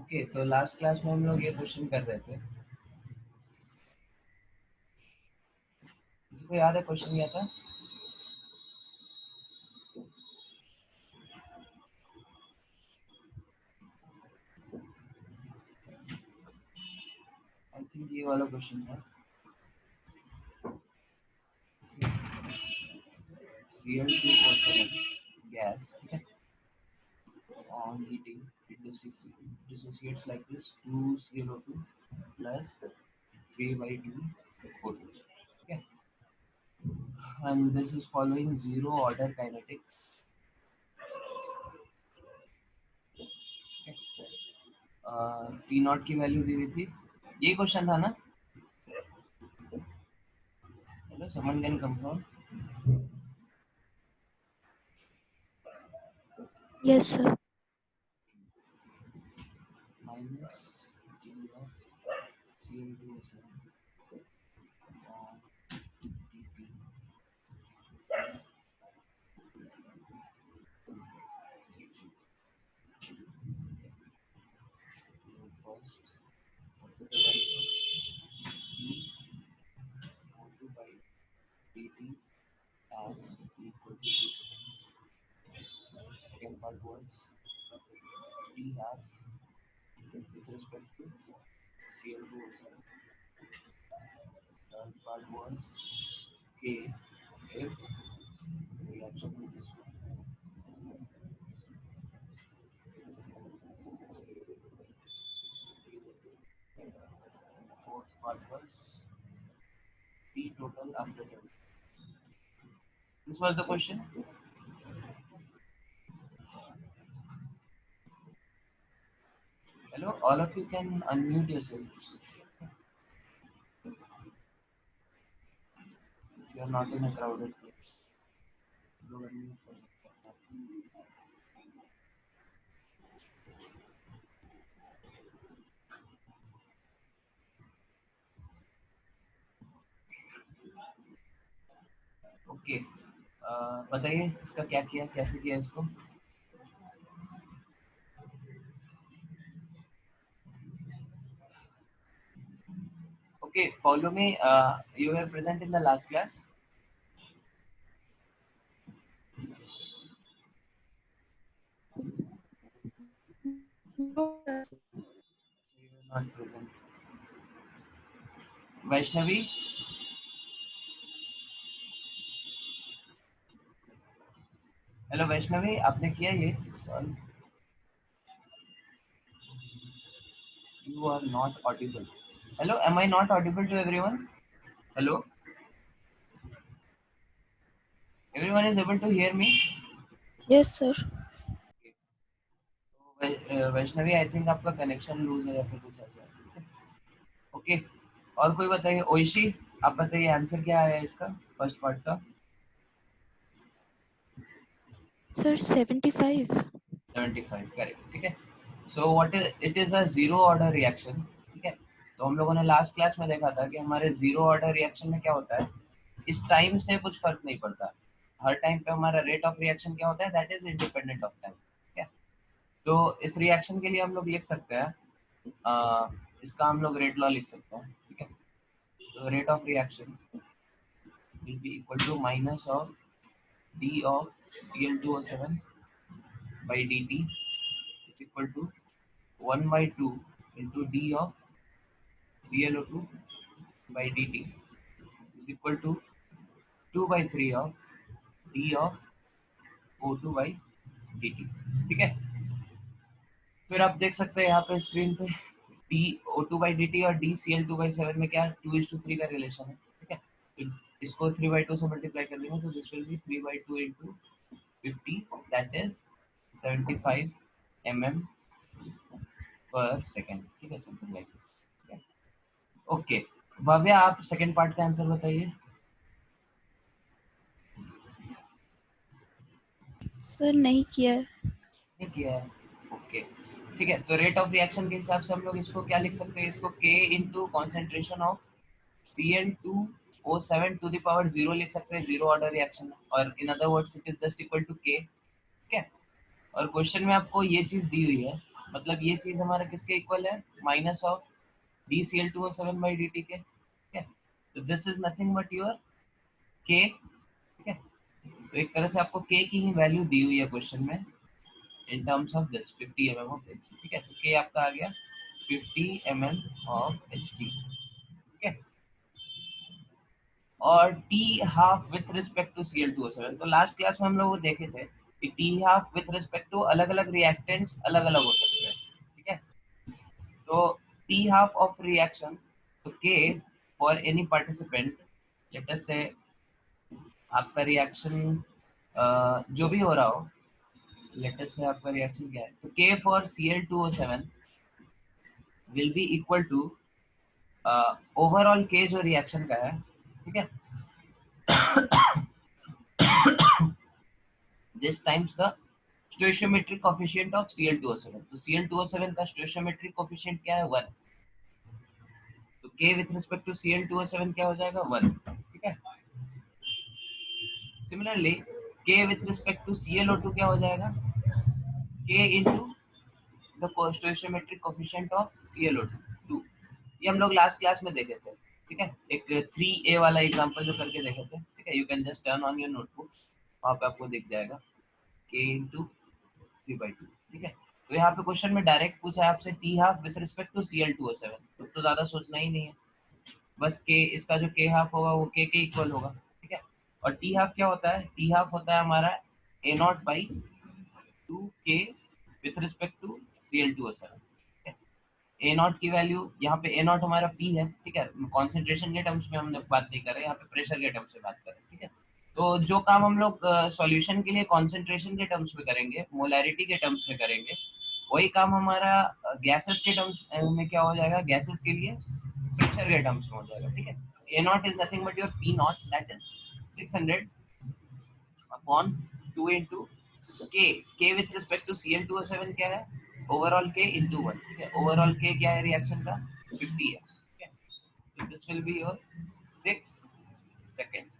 Okay, तो last class में हम लोग ये क्वेश्चन कर रहे थे। किसी को याद है क्वेश्चन क्या था? आई थिंक ये वाला क्वेश्चन था। Cl2O7 gas, ठीक है, on heating it dissociates like this: 2ClO2 plus 3/2 O2, okay, and this is following zero order kinetics, okay. T not की वैल्यू दी हुई थी। ये क्वेश्चन था ना? Hello, someone can confirm? Yes, sir. Minus T of Cl2O7 on dT. First, what is the value of D O2 by dt as equal to 2 seconds. Second part was T half with respect to Cl2O7. Third part was K if reaction is this one. Fourth part was T total after the. This was the question. Hello, all of you can unmute yourselves if you are not in a crowded place. Do unmute yourself. Okay, बताइए इसका क्या किया, कैसे किया इसको? Okay, follow me. You were present in the last class. No, sir. You were not present. Vaishnavi, hello Vaishnavi, आपने किया ये solve? You are not audible. Hello, am I not audible to everyone? Hello, everyone is able to hear me? Yes, sir. Vaishnavi, I think आपका connection loose है या फिर कुछ ऐसा। Okay, और कोई बताइए? ओइशी, आप बताइए आंसर क्या आया इसका, फर्स्ट पार्ट का? Sir, 75. 75, करेक्ट, ठीक है। So what is it? Is a zero order reaction, ठीक है। तो हम लोगों ने लास्ट क्लास में देखा था कि हमारे जीरो ऑर्डर रिएक्शन में क्या होता है, इस टाइम से कुछ फर्क नहीं पड़ता। हर टाइम पे हमारा रेट ऑफ रिएक्शन क्या होता है, that is independent of time, ठीक है। तो इस रिएक्शन के लिए हम लोग लिख सकते हैं, इसका हम लोग रेट लॉ लिख सकते हैं, ठीक है। तो rate of reaction will be equal to minus of d of Cl2O7 by dt is equal to 1 by 2 into d of ClO2 by dt is equal to 2 by 3 of d of O2 by dt, ठीक है। फिर आप देख सकते हैं यहाँ पे screen पे डी O2 by dt और डी Cl2/7 में क्या 2:3 का रिलेशन है, ठीक है। तो इसको 3/2 से मल्टीप्लाई कर देंगे तो this will B 3/2 into 50, that is 75 mm पर सेकेंड, ठीक है, something like this. Okay, Bhavya, आप सेकेंड पार्ट का आंसर बताइए। सर नहीं किया है। नहीं किया है, ओके, ठीक है। तो रेट ऑफ रिएक्शन के हिसाब से हम लोग इसको क्या लिख सकते हैं, इसको K into concentration of Cl2O7 to the power 0 लिख सकते हैं, जीरो ऑर्डर रिएक्शन, और in other words it is just equal to K, ठीक है। और क्वेश्चन में आपको ये चीज दी हुई है, मतलब ये चीज हमारा किसके इक्वल है, minus of dCl2O7 by dt के, ठीक है। तो this is nothing but your k, ठीक है। तो एक तरह से आपको k की ही वैल्यू दी हुई है क्वेश्चन में इन terms of this 50 mm of Hg, ठीक है। तो k आपका आ गया 50 mm ऑफ Hg, ठीक है। और T half with respect to Cl2O7, तो लास्ट क्लास में हम लोग वो देखे थे कि T half with respect to अलग अलग रिएक्टेंट्स अलग अलग हो सकते हैं, ठीक है। तो T half of reaction, तो K for any participant, let us say आपका रिएक्शन जो भी हो रहा हो, let us say आपका रिएक्शन क्या है, तो K for Cl2O7 will be equal to overall K जो रिएक्शन का है, ठीक है, this times the stoichiometric coefficient of Cl2O7, तो Cl2O7 का stoichiometric coefficient क्या है, 1, तो K with respect to Cl2O7 क्या हो जाएगा, 1, ठीक है। Similarly K with respect to ClO2 क्या हो जाएगा, K into the stoichiometric coefficient of ClO2, ये हम लोग लास्ट क्लास में देखे थे, ठीक है। एक 3a वाला एग्जांपल जो करके देखे थे, ठीक है। You can just turn on your notebook, वहाँ पे आपको दिख जाएगा K into 3/2, ठीक है। तो यहाँ पे क्वेश्चन में डायरेक्ट पूछा है आपसे T half with respect to Cl2O7, तो ज्यादा सोचना ही नहीं है, बस K, इसका जो K हाफ होगा वो K के इक्वल होगा, ठीक है। और T हाफ क्या होता है, T हाफ होता है हमारा A0 by 2K with respect to Cl2O7, ठीक है। ए नॉट की वैल्यू यहाँ पे, ए नॉट हमारा पी है, ठीक है। कॉन्सेंट्रेशन के टर्म्स में हम लोग बात नहीं कर रहे, यहाँ पे प्रेशर के टर्म्स में बात कर रहे हैं, ठीक है। तो जो काम हम लोग सॉल्यूशन के लिए कॉन्सेंट्रेशन के टर्म्स में करेंगे, मोलैरिटी के टर्म्स में करेंगे, वही काम हमारा गैसेस के टर्म्स में क्या हो जाएगा, गैसेस के लिए प्रेशर के टर्म्स में हो जाएगा, ठीक है। A not is nothing but your P not, that is 600 upon 2 into k with respect to Cl2O7 क्या है, ओवरऑल k into 1, ठीक है। ओवरऑल k क्या है रिएक्शन का, 50 है, ठीक है। तो this will be your 6 seconds.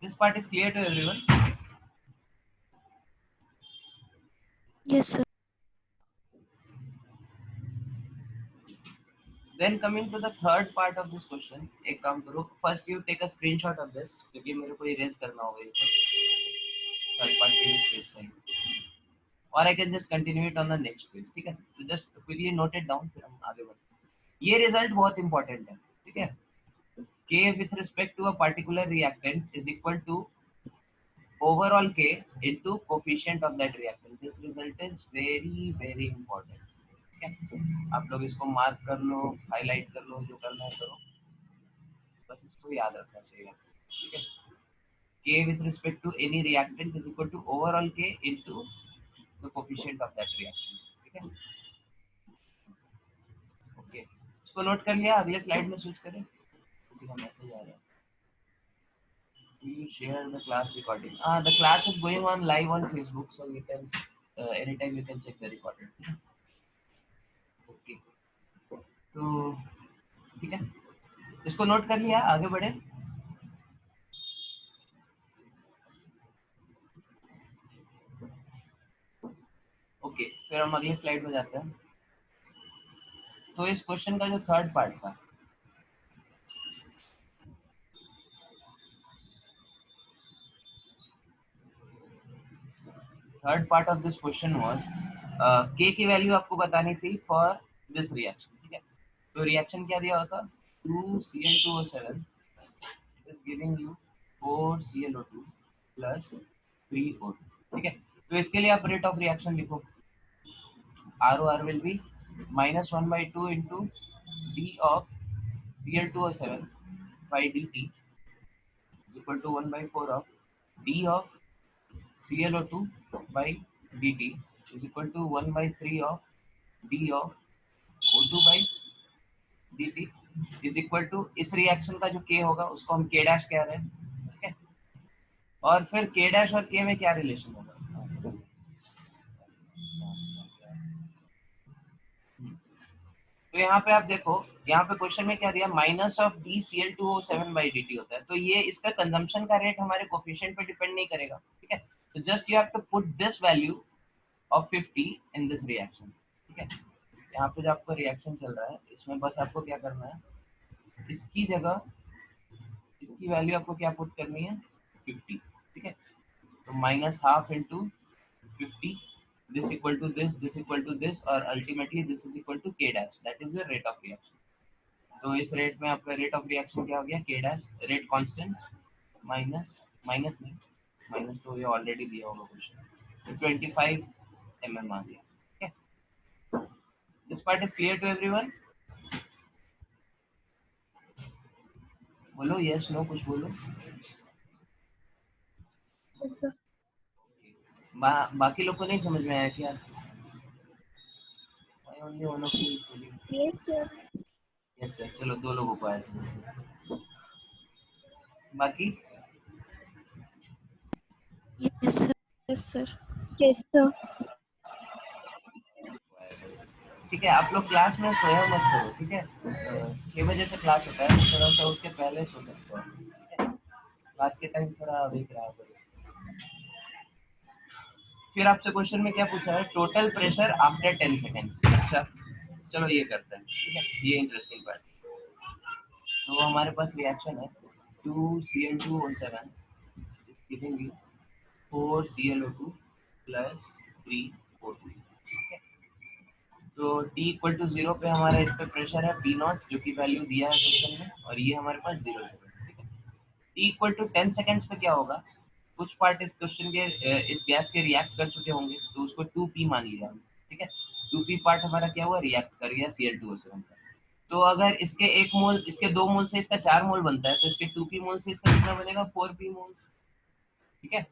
This part is clear to everyone. Yes, sir. Then coming to the third part of this question, एक काम करो, first you take a screenshot of this, क्योंकि मेरे को erase करना होगा ये third part के लिए space चाहिए, और I can just continue it on the next page, ठीक है। तो just quickly note it down, फिर हम आगे बढ़ते हैं। ये रिजल्ट बहुत इंपॉर्टेंट है, ठीक है। K with respect to a particular reactant is equal to overall K into coefficient of that reactant. This result is very very important, ठीक है। आप लोग इसको मार्क कर लो, हाईलाइट कर लो, जो करना है करो, बस इसको याद रखना चाहिए, ठीक है। K with respect to any reactant is equal to overall K into the coefficient of that reaction, ठीक है। ओके, इसको नोट कर लिया, अगले स्लाइड में स्विच करें। किसी का मैसेज आ रहा है, you share the class recording, the class is going on live on Facebook, so you can anytime you can check the recording, okay. तो ठीक है, इसको नोट कर लिया, आगे बढ़े। ओके, फिर हम अगले स्लाइड में जाते हैं। तो इस क्वेश्चन का जो थर्ड पार्ट था, third part of this question was के की वैल्यू आपको बतानी थी फॉर दिस रिएक्शन, ठीक है। तो रिएक्शन क्या दिया होता, 2Cl2O7 is giving you 4ClO2 plus 3O2, ठीक है। तो इसके लिए आप रेट ऑफ रिएक्शन लिखो, ROR will be -1/2 into d of Cl2O7 by dt is equal to 1/4 of d of ClO2 by dt is equal to 1/3 of d of O2 by dt is equal to, इस reaction का जो k होगा उसको हम k dash कह रहे हैं, ठीक है। और फिर k डैश और k में क्या रिलेशन होगा, तो यहाँ पे आप देखो, यहाँ पे क्वेश्चन में क्या दिया, minus of dCl2O7 by dt होता है, तो ये इसका कंजम्पशन का रेट हमारे कोफिशिएंट पे डिपेंड नहीं करेगा, ठीक है। तो just you have to put this value of 50 in this reaction, ठीक है। यहाँ पे जो आपका रिएक्शन चल रहा है इसमें बस आपको क्या करना है, इसकी जगह इसकी वैल्यू आपको क्या पुट करनी है, 50, ठीक है। तो minus half into 50, this equal to this equal to this, और ultimately this is equal to K dash, that is the rate of reaction. तो इस रेट में आपका रेट ऑफ रिएक्शन क्या हो गया, के dash, rate constant minus minus नहीं, माइनस तो ये ऑलरेडी दिया होगा क्वेश्चन, तो 25 mm आ गया, ठीक है। This part is clear to everyone? बोलो यस नो, कुछ बोलो। Yes, sir. बाकी लोग को नहीं समझ में आया क्या? Only one of you study. Yes, sir. Yes sir, चलो 2 लोगों को आया समझ में, बाकी Yes, sir. Yes, sir. Yes, sir. ठीक है। आप लोग क्लास में सोया मत करो, ठीक है। 6 बजे से क्लास होता है, तो थोड़ा सा उसके पहले सो सकते हो, ठीक है। क्लास के टाइम थोड़ा अवेक रहा करो। फिर आपसे क्वेश्चन में क्या पूछा है, टोटल प्रेशर आफ्टर 10 सेकेंड्स। अच्छा चलो ये करते हैं, ठीक है, ये इंटरेस्टिंग पार्ट। तो हमारे पास रिएक्शन है 2Cl2O7 is giving you 4ClO2 plus 3O2, ठीक है। तो T इक्वल टू 0 पे हमारा इस पे प्रेशर है P नॉट, जो कि वैल्यू दिया है क्वेश्चन में, और ये हमारे पास 0 है, ठीक है। T इक्वल टू 10 सेकेंड्स पे क्या होगा, कुछ पार्ट इस क्वेश्चन के इस गैस के रिएक्ट कर चुके होंगे, तो उसको 2P मान लिया हमने, ठीक है। 2P पार्ट हमारा क्या हुआ, रिएक्ट कर गया Cl2O7 का। तो अगर इसके 1 मोल, इसके 2 मोल से इसका 4 मोल बनता है, तो इसके 2P मोल से इसका कितना बनेगा, 4P मोल्स, ठीक है।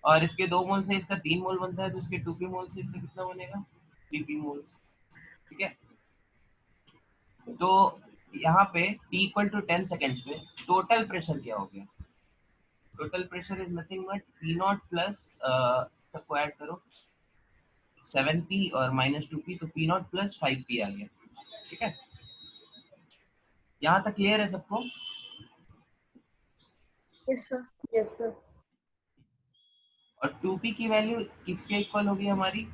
और इसके 2 मोल से इसका 3 मोल बनता है, तो इसके 2P मोल से इसका कितना बनेगा, 3P मोल्स, ठीक है। तो यहाँ पे t इक्वल टू 10 सेकेंड्स पे टोटल प्रेशर क्या हो गया, total pressure is nothing but P not plus, सबको ऐड करो, 7P और माइनस 2P, तो पी नॉट प्लस 5P आ गया, ठीक है। यहाँ तक क्लियर है सबको? Yes, sir. Yes, sir. और 2P की वैल्यू किसके इक्वल होगी हमारी,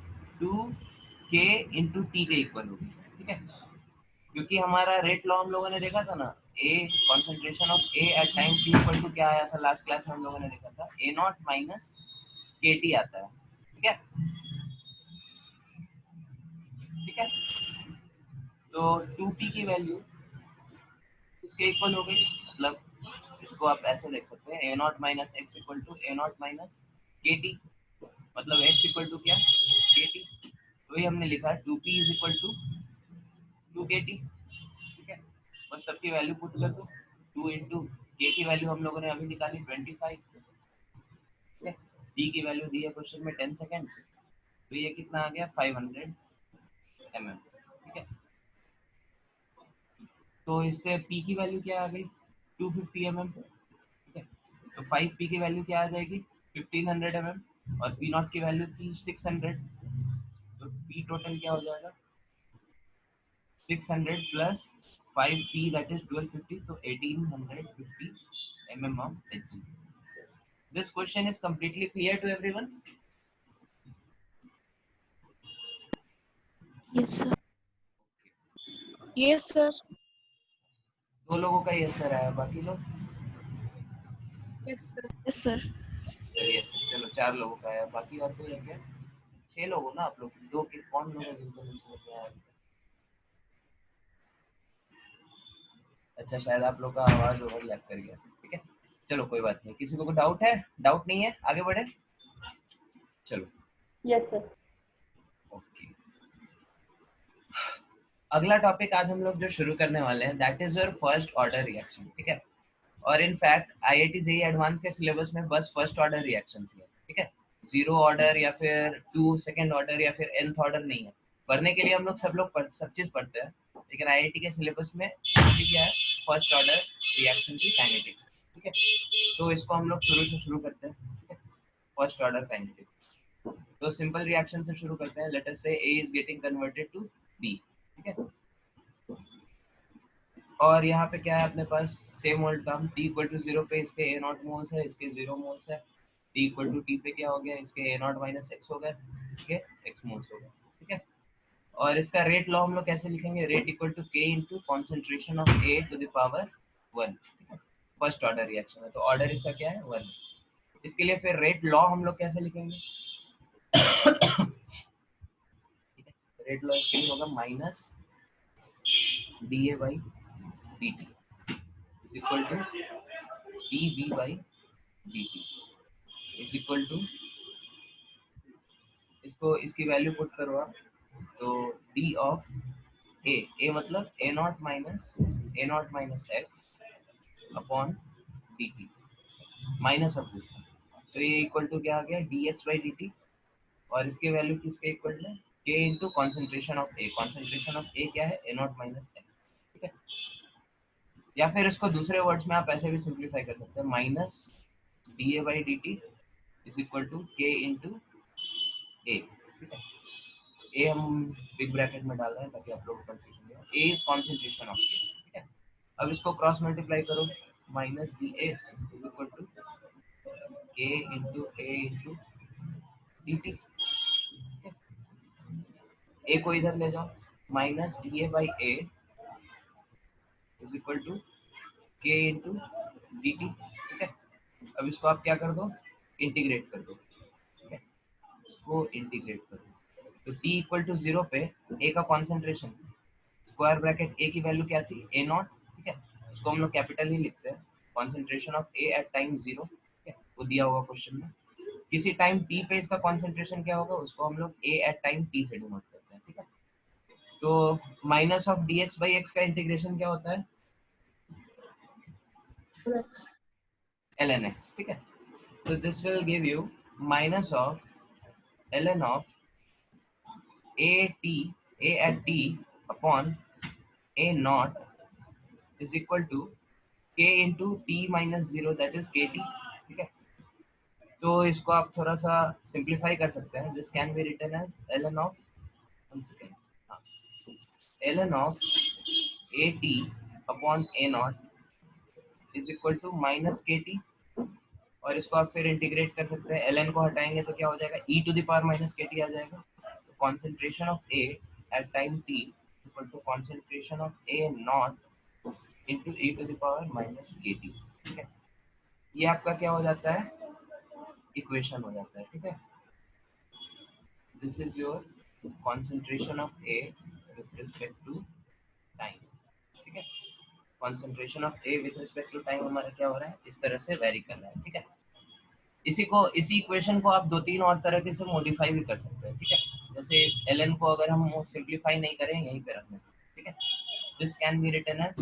2K इंटू टी के इक्वल होगी, ठीक है। क्योंकि हमारा रेट लॉ हम लोगों ने देखा था ना, A concentration of A at time T equal to क्या आया था, लास्ट क्लास में हम लोगों ने देखा था, ए नॉट माइनस के टी आता है, ठीक है, ठीक है। तो 2P की वैल्यू इसके इक्वल हो गई, मतलब इसको आप ऐसे देख सकते हैं, A not minus X equal to A not minus के टी, मतलब एक्स इक्वल टू क्या, के टी। तो ये हमने लिखा 2P is equal to 2KT, ठीक है। बस सबकी वैल्यू पुट कर दो, 2 इंटू के की वैल्यू हम लोगों ने अभी निकाली 25, ठीक है। डी की वैल्यू दी है क्वेश्चन में 10 सेकेंड्स, तो ये कितना आ गया, 500 mm, ठीक है। तो इससे पी की वैल्यू क्या आ गई, 250 mm, ठीक है। तो 5P की वैल्यू क्या आ जाएगी, 1500 mm, और P नॉट की वैल्यू थी 600, तो P टोटल क्या हो जाएगा, 600 प्लस 5P दैट इज 1250, तो 1850 mm of Hg. This question is completely clear to everyone? Yes, sir. Yes, sir. 2 लोगों का यस सर आया, बाकी लोग Yes, sir. Yes, sir. Yes sir, चलो 4 लोगों का आया, बाकी और कोई है क्या? 6 लोग हो ना आप लोग, 2 के कौन लोग हैं जिनको नहीं समझ में आया? अच्छा शायद आप लोग का आवाज ओवरलैप कर गया, ठीक है। चलो कोई बात नहीं, किसी को कोई डाउट है, डाउट नहीं है, आगे बढ़े, चलो। Yes, sir. ओके, अगला टॉपिक आज हम लोग जो शुरू करने वाले हैं that is your first order reaction, ठीक है। और इनफैक्ट आईआईटी जेईई एडवांस के सिलेबस में बस फर्स्ट ऑर्डर रिएक्शंस ही है, ठीक है। 0 ऑर्डर या फिर 2 सेकंड ऑर्डर या फिर nth ऑर्डर नहीं है। पढ़ने के लिए हम लोग सब चीज पढ़ते हैं, लेकिन आईआईटी के सिलेबस में क्या है, फर्स्ट ऑर्डर रिएक्शन की काइनेटिक्स, ठीक है। तो इसको हम लोग शुरू से शुरू करते हैं, ठीक है, फर्स्ट ऑर्डर काइनेटिक्स। तो सिंपल रिएक्शन से शुरू करते हैं, let us say A is getting converted to B, ठीक है। और यहाँ पे क्या है अपने पास, same old term, T equal to 0 पे इसके A नॉट मोल्स है, इसके 0 मोल्स है, टी इक्वल टू टी पे क्या हो गया, इसके ए नॉट माइनस एक्स हो गया, इसके एक्स मोड्स हो गए, ठीक है। और इसका रेट लॉ हम लोग कैसे लिखेंगे, रेट इक्वल टू के into concentration of A to the power 1, ठीक है। फर्स्ट ऑर्डर रिएक्शन है तो ऑर्डर इसका क्या है 1। इसके लिए फिर रेट लॉ हम लोग कैसे लिखेंगे, रेट लॉ इसके लिए होगा minus D A by D T is equal to D B by D T is equal to, इसको इसकी वैल्यू पुट करो आप, तो डी ऑफ ए मतलब A not minus x upon D T minus of this, तो ये equal to क्या आ गया D X by D T, और इसके वैल्यू किसके इक्वल है, K into concentration of A, concentration of A क्या है ए नॉट माइनस एक्स, ठीक है। या फिर इसको दूसरे वर्ड्स में आप ऐसे भी सिंप्लीफाई कर सकते हैं, minus D A by D T is equal to के इंटू ए, ठीक है। ए हम बिग ब्रैकेट में डाल रहे हैं ताकि आप लोग कंफ्यूजन हो, ए इज कॉन्सेंट्रेशन ऑफ ए, ठीक है। अब इसको क्रॉस मल्टीप्लाई करो, minus D A is equal to के into A into D T, A को इधर ले जाओ, minus D A by A is equal to के इंटू डी टी, ठीक है। अब इसको आप क्या कर दो, इंटीग्रेट कर दो, ठीक है। इसको इंटीग्रेट कर दो तो t इक्वल टू 0 पे a का कॉन्सेंट्रेशन, स्क्वायर ब्रैकेट a की वैल्यू क्या थी ए नॉट, ठीक है। उसको हम लोग कैपिटल ही लिखते हैं, concentration of a at time 0, ठीक है, वो दिया होगा क्वेश्चन में। किसी टाइम t पे इसका कॉन्सेंट्रेशन क्या होगा, उसको हम लोग a एट टाइम t से डिनोट करते हैं, ठीक है। तो minus of D X by x का इंटीग्रेशन क्या होता है, ln x, ठीक है। तो this will give you minus of ln of a at t upon a naught is equal to k into t minus 0 that is kt, ठीक है। तो इसको आप थोड़ा सा सिंप्लीफाई कर सकते हैं, this can be written as ln of, one second, हाँ, ln of a t upon a not is equal to minus के टी, और इसको आप फिर इंटीग्रेट कर सकते हैं, ln को हटाएंगे तो क्या हो जाएगा e to the power minus के टी आ जाएगा। तो concentration of a at time t equal to concentration of a not into e to the power minus के टी, ठीक है। ये आपका क्या हो जाता है, इक्वेशन हो जाता है, ठीक है। This is your concentration of a with respect to time, ठीक है। Concentration of a with respect to time हमारा क्या हो रहा है, इस तरह से वेरी कर रहा है, ठीक है। इसी इक्वेशन को आप 2-3 और तरह से मॉडिफाई भी कर सकते हैं, ठीक है। जैसे इस ln को अगर हम सिंप्लीफाई नहीं करें यहीं पे रखना, ठीक है। This can be written as,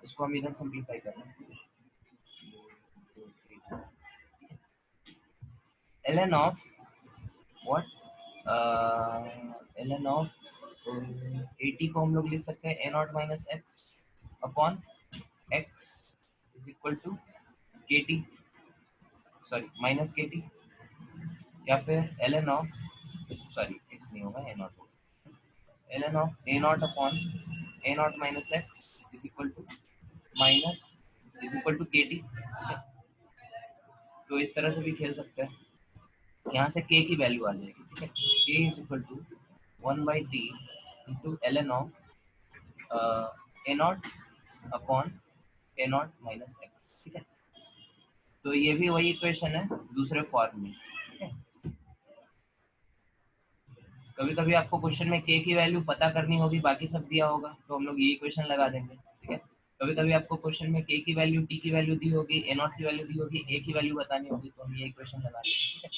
इसको हम इधर सिंप्लीफाई कर रहे हैं, ln of what, ln of 80 को हम लोग लिख सकते हैं a naught minus x upon x is equal to k t, sorry minus के टी, या फिर ln ऑफ, सॉरी एक्स नहीं होगा ए नॉट होगा, ln of a naught upon a not minus x is equal to minus is equal to k T, तो इस तरह से भी खेल सकते हैं। यहाँ से k की वैल्यू आ जाएगी, ठीक है। k is equal to 1/t into ln of a naught upon a not minus x, ठीक है। तो ये भी वही इक्वेशन है दूसरे फॉर्म में, ठीक है। कभी कभी आपको क्वेश्चन में k की वैल्यू पता करनी होगी, बाकी सब दिया होगा तो हम लोग ये इक्वेशन लगा देंगे, ठीक है। कभी कभी आपको क्वेश्चन में k की वैल्यू, t की वैल्यू दी होगी, a नॉट की वैल्यू दी होगी, a की वैल्यू बतानी होगी, तो हम ये इक्वेशन लगा देंगे, ठीक है।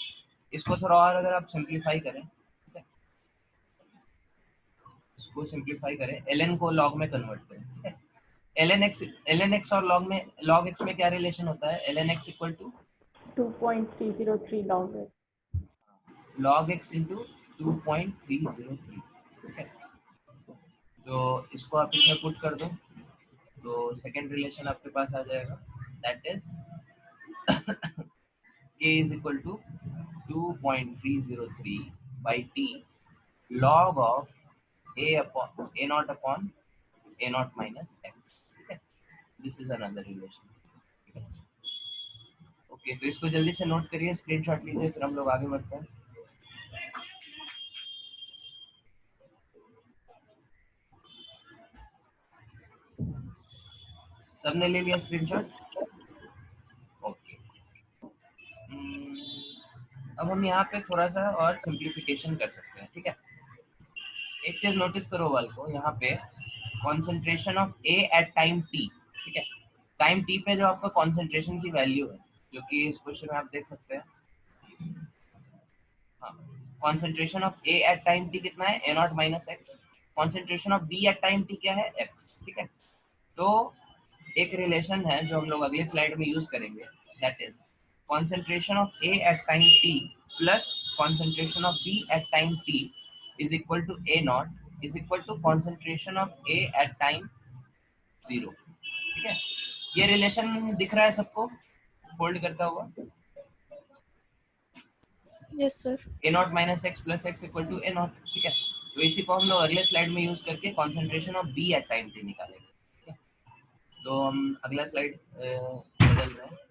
इसको थोड़ा और अगर आप सिंप्लीफाई करें, ठीक है, इसको सिंप्लीफाई करें, ln को log में कन्वर्ट करें, ठीक है। ln x और log x में क्या रिलेशन होता है, ln x equal to 2.303 log x into 2.303, ठीक है। तो इसको आप इसमें पुट कर दो तो सेकेंड रिलेशन आपके पास आ जाएगा, that is k is equal to 2.303 by t log of a naught अपॉन a नॉट माइनस x, ठीक है। दिस इज अनदर रिलेशन, ठीक है। ओके, तो इसको जल्दी से नोट करिए, स्क्रीनशॉट लीजिए, फिर हम लोग आगे बढ़ते हैं। सबने ले लिया स्क्रीनशॉट? ओके। अब हम यहाँ पे थोड़ा सा और सिंप्लीफिकेशन कर सकते हैं, ठीक है। एक चीज नोटिस करो वाल को, यहाँ पे concentration of A at time t, ठीक है। टाइम टी पे जो आपका कॉन्सेंट्रेशन की वैल्यू है, जो कि इस क्वेश्चन में आप देख सकते हैं, हाँ, concentration of A at time T कितना है, A not minus X. Concentration of B at time T क्या है, एक्स, ठीक है। तो एक रिलेशन है जो हम लोग अगले स्लाइड में यूज करेंगे, that is concentration of A at time t plus concentration of B at time t is equal to A naught is equal to concentration of A at time 0, ठीक है। ये रिलेशन दिख रहा है सबको hold करता हुआ? Yes, sir. A naught minus x plus x equal to A naught, ठीक है। तो इसी को हम लोग अगले स्लाइड में यूज करके concentration of B at time t निकालेंगे, ठीक है। तो हम अगला स्लाइड बदल रहे हैं।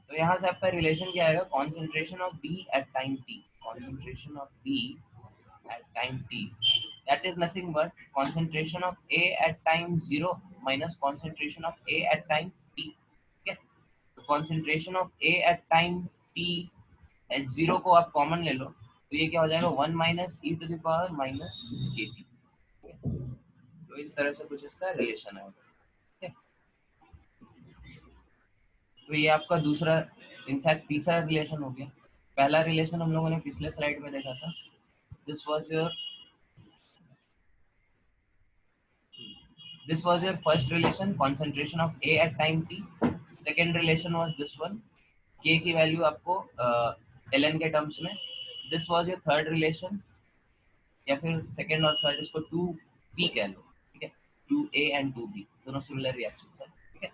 तो यहाँ से आपका रिलेशन क्या आएगा, concentration of B at time t, concentration of B at time t, that is nothing but concentration of A at time 0 minus concentration of A at time t, ठीक है। तो concentration of A at time t at 0 को आप common ले लो, तो ये क्या हो जाएगा, 1 minus e to the power minus के टी। तो इस तरह से कुछ इसका रिलेशन है, ठीक है। तो ये आपका दूसरा, इनफैक्ट तीसरा रिलेशन हो गया। पहला रिलेशन हम लोगों ने पिछले स्लाइड में देखा था, this was your first relation, concentration of A at time t. Second relation was this one, k की वैल्यू आपको ln के टर्म्स में। This was your third relation, या फिर सेकंड और थर्ड, इसको 2p कह लो, ठीक है। 2a एंड 2b दोनों सिमिलर रिएक्शंस है, ठीक है,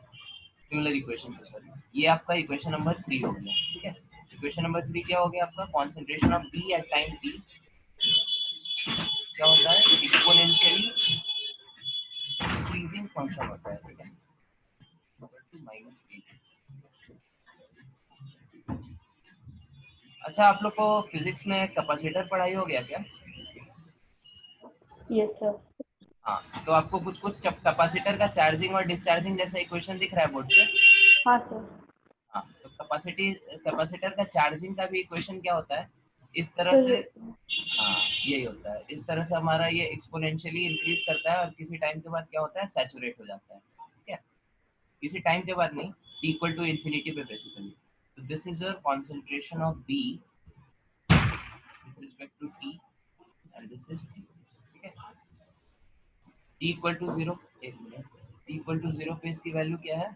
सिमिलर इक्वेशन है, सॉरी। ये आपका इक्वेशन नंबर 3 हो गया, ठीक है। इक्वेशन नंबर 3 क्या हो गया आपका, concentration of b at time t क्या होता है, एक्सपोनेंशियली इंक्रीजिंग फंक्शन होता है, ठीक है, माइनस के। अच्छा, आप लोग को फिजिक्स में कैपेसिटर पढ़ाई हो गया क्या? Yes sir. हाँ, तो आपको कुछ कुछ कैपेसिटर का चार्जिंग और डिस्चार्जिंग जैसा इक्वेशन दिख रहा है बोर्ड पे? हाँ सर। हाँ, तो कैपेसिटर का चार्जिंग का भी इक्वेशन क्या होता है, इस तरह से, हाँ यही होता है। इस तरह से हमारा ये एक्सपोनेंशियली इंक्रीज करता है और किसी टाइम के बाद क्या होता है, सैचुरेट हो जाता है, ठीक है। किसी टाइम के बाद नहीं, इक्वल टू इंफिनिटी पे बेसिकली। तो this is your concentration of b with respect to t and this is t, ठीक है। टी इक्वल टू 0, एक मिनट, टी इक्वल टू 0 पे इसकी वैल्यू क्या है,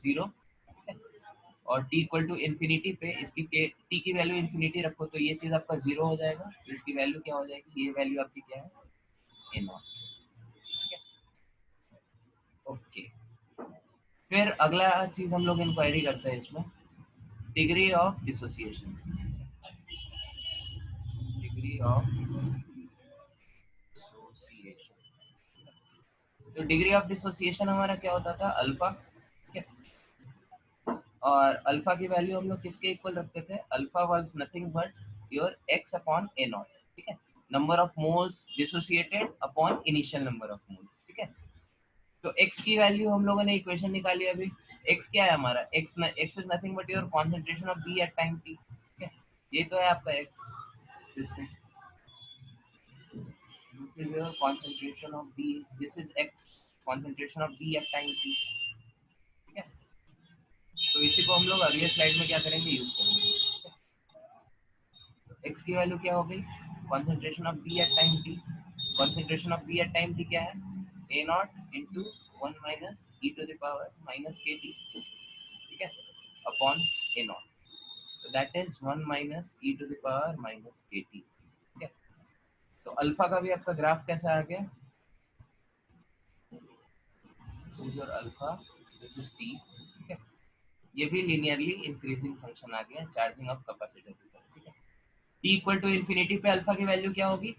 0, और टी इक्वल टू इन्फिनिटी पे इसकी टी की वैल्यू इन्फिनिटी रखो तो ये चीज़ आपका 0 हो जाएगा, तो इसकी वैल्यू क्या हो जाएगी, ये वैल्यू आपकी क्या है, ए नॉट, ठीक है। ओके, फिर अगला चीज़ हम लोग इंक्वायरी करते हैं इसमें, degree of dissociation, degree of dissociation. तो डिग्री ऑफ डिसोसिएशन हमारा क्या होता था, अल्फा, ठीक है। और अल्फा की वैल्यू हम लोग किसके इक्वल रखते थे, alpha was nothing but your x upon a naught, ठीक है, number of moles dissociated upon initial number of moles, ठीक है। तो x की वैल्यू हम लोगों ने इक्वेशन निकाली अभी, x क्या है हमारा, x is nothing but your concentration of b at time t, ठीक है। ये तो है आपका x, this is your concentration of b, this is x, concentration of b at time t, ठीक है। तो इसी को हम लोग अगले स्लाइड में क्या करेंगे, यूज करेंगे। x की वैल्यू क्या हो गई, concentration of b at time t, concentration of b at time t क्या है, a not into 1 minus e to the power minus के टी, ठीक है, अपॉन ए नॉट, तो that is 1 minus e to the power minus के T, ठीक है। तो अल्फा का भी आपका ग्राफ कैसा आ गया, this is your alpha, this is t, ठीक है। ये भी लीनियरली इंक्रीजिंग फंक्शन आ गया चार्जिंग ऑफ कैपेसिटर की तरफ, ठीक है। टी इक्वल टू इन्फिनिटी पे अल्फा की वैल्यू क्या होगी,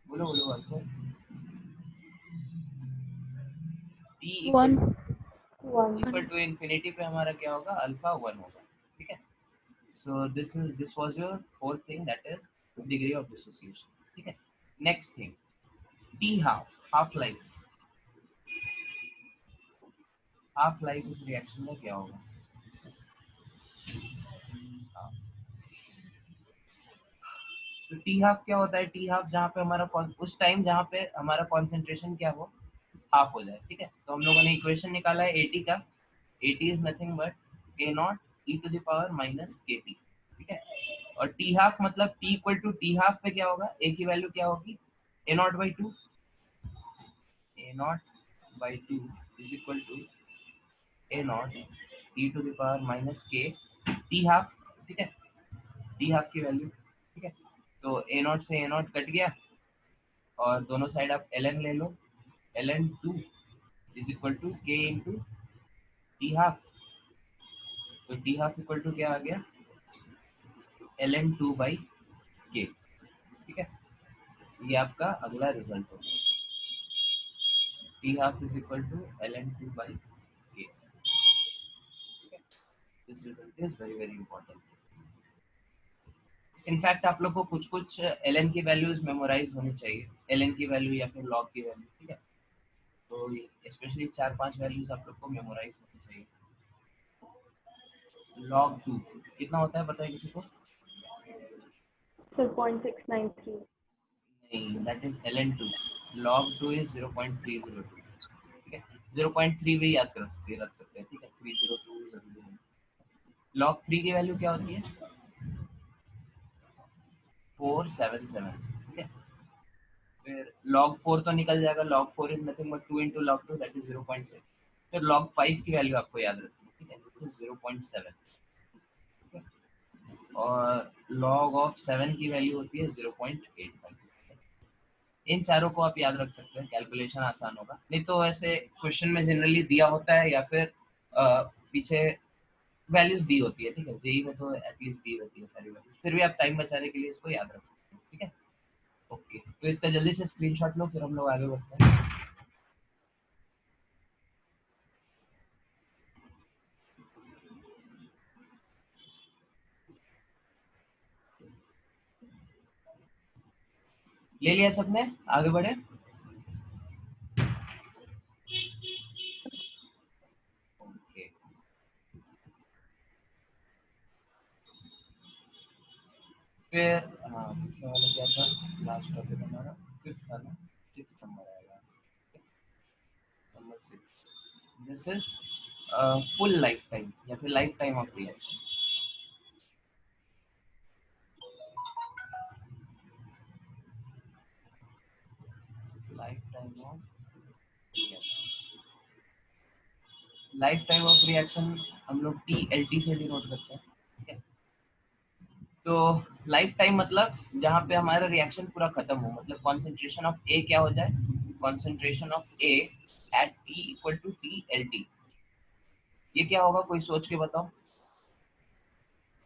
बोलो बोलो alpha, t 1 equal to infinity पे हमारा क्या होगा, अल्फा 1 होगा, ठीक है। So this was your fourth thing, that is degree of dissociation, ठीक है। Next thing, t half life. Half life इस रिएक्शन में क्या होगा? हाँ। तो टी हाफ क्या होता है? टी हाफ जहाँ पे हमारा उस टाइम जहाँ पे हमारा कॉन्सेंट्रेशन क्या हो, हाफ हो जाए, ठीक है। तो हम लोगों ने इक्वेशन निकाला है एटी का। AT is nothing but A not E to the power minus के टी, ठीक है। और टी हाफ मतलब T equal to T half पे क्या होगा, ए की वैल्यू क्या होगी, A not by two. A not by two is equal to A not E to the power minus के टी हाफ, ठीक है। टी हाफ की वैल्यू, ठीक है। तो ए नॉट से ए नॉट कट गया और दोनों साइड आप ln ले लो, ln 2 इज इक्वल टू के इंटू टी हाफ। तो टी हाफ इक्वल टू क्या आ गया, ln 2 बाई के, ठीक है। ये आपका अगला रिजल्ट होगा, t half is equal to ln 2 by k, ठीक है। This result is very very important. In fact आप लोग को कुछ कुछ ln की वैल्यूज मेमोराइज होनी चाहिए, ln की वैल्यू या फिर log की वैल्यू, ठीक है। तो स्पेशली 4-5 वैल्यूज आप लोग को मेमोराइज होनी चाहिए। log 2 कितना होता है पता है किसी को? Sir, 0.693. नहीं, that is ln 2। log 2 is 0.302, ठीक है। 0.3 भी याद रख सकते हैं, ठीक है। 302 जरूरी है। log 3 की वैल्यू क्या होती है, 477, ठीक है। फिर log 4 तो निकल जाएगा, log 4 is nothing but 2 into log 2 that is 0.6। फिर log 5 की वैल्यू आपको याद रखनी है, ठीक है, दिस इज 0.7, ठीक है। और log ऑफ 7 की वैल्यू होती है 0.85। इन चारों को आप याद रख सकते हैं, कैलकुलेशन आसान होगा। नहीं तो ऐसे क्वेश्चन में जनरली दिया होता है या फिर पीछे वैल्यूज दी होती है, ठीक है। जेई में तो एटलीस्ट दी होती है सारी वैल्यूज, फिर भी आप टाइम बचाने के लिए इसको याद रख सकते हैं, ठीक है। ओके, तो इसका जल्दी से स्क्रीनशॉट लो, फिर हम लोग आगे बढ़ते हैं। ले लिया सबने, आगे बढ़े। ओके, फिर हाँ, पिछले वाला क्या था, लास्ट टॉपिक हमारा फिफ्थ था ना, सिक्स नंबर आएगा, number 6। This is full life time या फिर life time of reaction. Life time of reaction, life time of reaction हम लोग TLT से डिनोट करते हैं, ठीक है। तो लाइफ टाइम मतलब जहाँ पे हमारा रिएक्शन पूरा खत्म हो, मतलब कॉन्सेंट्रेशन ऑफ ए क्या हो जाए, concentration of A at T equal to TLT। ये क्या होगा, कोई सोच के बताओ,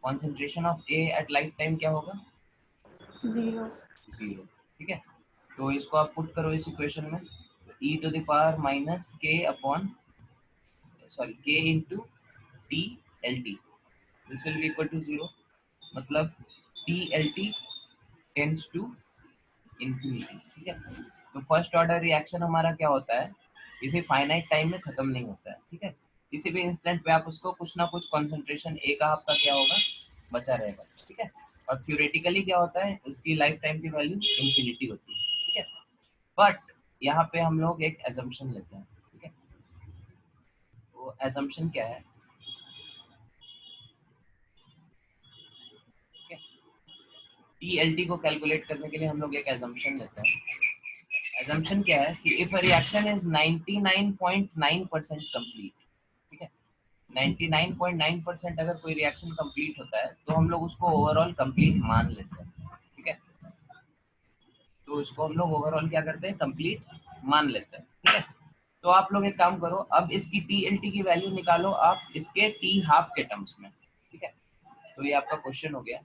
concentration of A at life time क्या होगा, 0. 0, ठीक है। तो इसको आप पुट करो इस इक्वेशन में, e to the power minus k upon sorry k into TLT, this will be equal to 0। मतलब TLT टेंड्स टू इंफिनिटी, ठीक है। तो फर्स्ट ऑर्डर रिएक्शन हमारा क्या होता है, किसी फाइनाइट टाइम में खत्म नहीं होता है, ठीक है। किसी भी इंस्टेंट पे आप उसको कुछ ना कुछ कॉन्सेंट्रेशन ए का आपका क्या होगा, बचा रहेगा, ठीक है। और थ्योरेटिकली क्या होता है, उसकी लाइफ टाइम की वैल्यू इंफिनिटी होती है, ठीक है। बट यहाँ पे हम लोग एक एजम्पशन लेते हैं, ठीक है। वो एजम्पशन क्या है, ठीक है। TLT को कैलकुलेट करने के लिए हम लोग एक एजम्पशन लेते हैं। एजम्पशन क्या है कि if a reaction is 99.9% complete, ठीक है। 99.9% अगर कोई रिएक्शन कंप्लीट होता है तो हम लोग उसको ओवरऑल कंप्लीट मान लेते हैं, ठीक है। तो इसको हम लोग ओवरऑल क्या करते हैं, कंप्लीट मान लेते हैं, ठीक है। तो आप लोग एक काम करो, अब इसकी TLT की वैल्यू निकालो आप इसके T हाफ के टर्म्स में, ठीक है। तो ये आपका क्वेश्चन हो गया,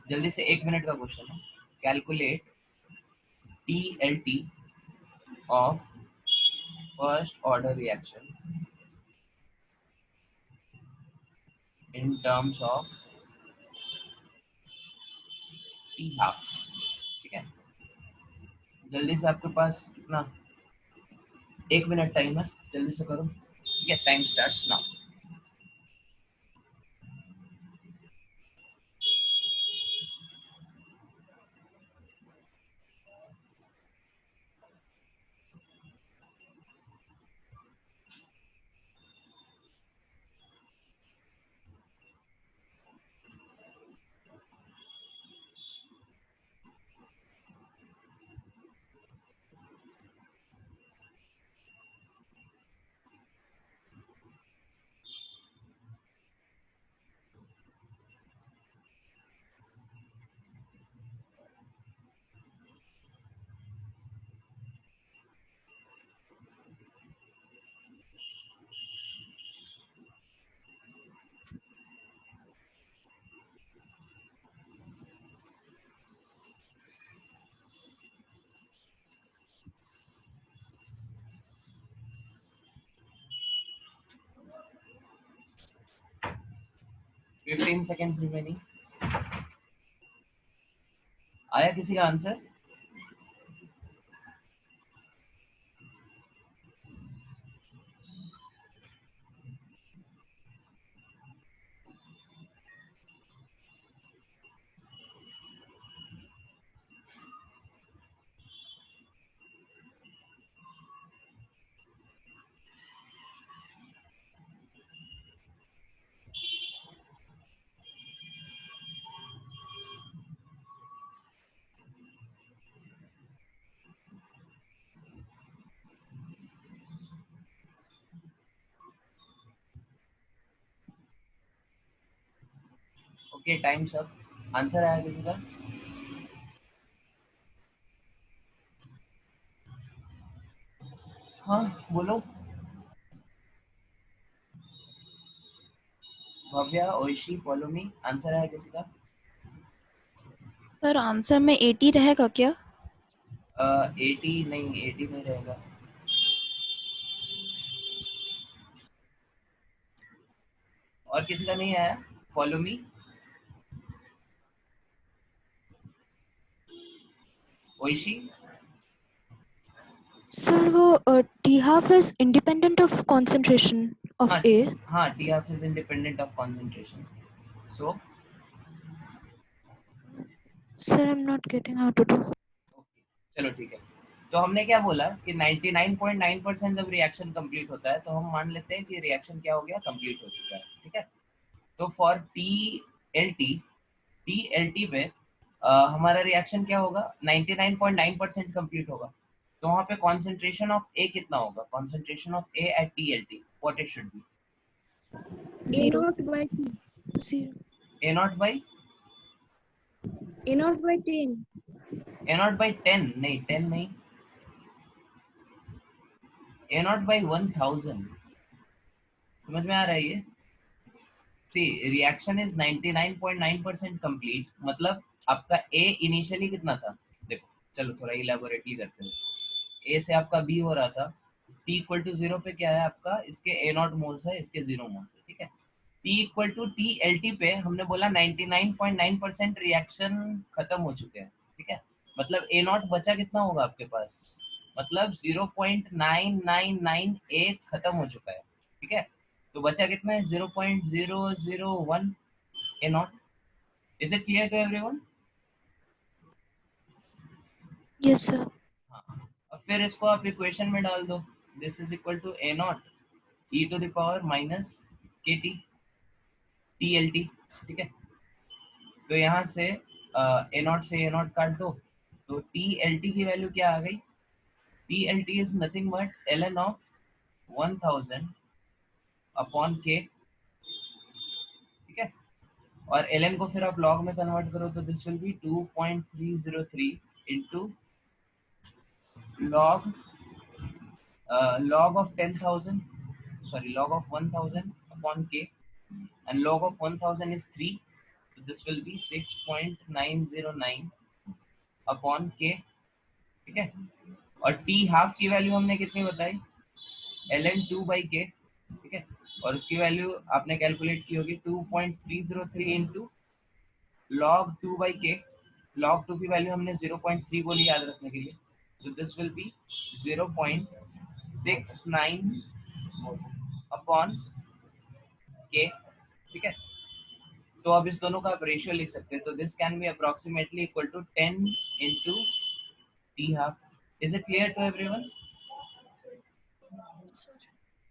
जल्दी से 1 मिनट का क्वेश्चन है। Calculate TLT of first order reaction in terms of t half. ठीक है, जल्दी से, आपके पास कितना, 1 मिनट टाइम है, जल्दी से करो। ठीक है, time starts now. 15 seconds remaining. आया किसी का आंसर? ओके, टाइम सब। आंसर आया किसी का? हाँ बोलो। भव्या, ओइशी, पोलोमी, आंसर आया किसी का? सर आंसर में 80 रहेगा क्या? 80 नहीं, 80 नहीं रहेगा। और किसी का नहीं आया? पोलोमी, ओइशी। सर वो t half is independent of concentration of हाँ ए। हाँ, t half is independent of concentration. So sir I am not getting how to do. चलो ठीक है। तो हमने क्या बोला कि 99.9% जब रिएक्शन कंप्लीट होता है तो हम मान लेते हैं कि रिएक्शन क्या हो गया, कंप्लीट हो चुका है। ठीक है, तो फॉर टी एल टी पे हमारा रिएक्शन क्या होगा, 99.9% कंप्लीट होगा। तो वहाँ पे कॉन्सेंट्रेशन ऑफ ए कितना होगा, concentration of A at T L T, what it should be? A zero naught by zero A not by A naught by 10. A not by 10 नहीं, 10 नहीं, ए नॉट बाई 1000। समझ में आ रहा है ये? सी, रिएक्शन इज 99.9% कंप्लीट, मतलब आपका ए इनिशियली कितना था, देखो चलो थोड़ा इलेबोरेटली करते हैं। ए से आपका बी हो रहा था, टी इक्वल टू 0 पे क्या है आपका, इसके ए नॉट मोल्स है, इसके 0 मोल्स है। ठीक है, t equal to t L t पे हमने बोला 99.9% रिएक्शन खत्म हो चुके हैं। ठीक है, मतलब ए नॉट बचा कितना होगा आपके पास, मतलब 0.999 खत्म हो चुका है। ठीक है, तो बचा कितना है, 0.001 A not. Is it clear to everyone? Yes sir. हाँ, अब फिर इसको आप इक्वेशन में डाल दो, this is equal to A not E to the power minus के टी टी एल टी। ठीक है, तो यहाँ से ए नॉट से ए नॉट काट दो, तो टी एल टी की वैल्यू क्या आ गई, t L t is nothing but l n of 1000 upon k. ठीक है, और ln को फिर आप log में कन्वर्ट करो तो this will B 2.303 into log log of 10,000, sorry log of 1000 upon k, and log of 1000 is 3, so this will be 6.909 upon k। ठीक है, और t हाफ की वैल्यू हमने कितनी बताई, ln 2 by k। ठीक है, और उसकी वैल्यू आपने कैलकुलेट की होगी 2.303 into log 2 by k. log 2 की वैल्यू हमने 0.3 बोली याद रखने के लिए, तो this will B 0.69 upon k. ठीक है, तो अब इस दोनों का आप रेशियो लिख सकते हैं, तो this can be approximately equal to 10 into t half. Is it clear to everyone?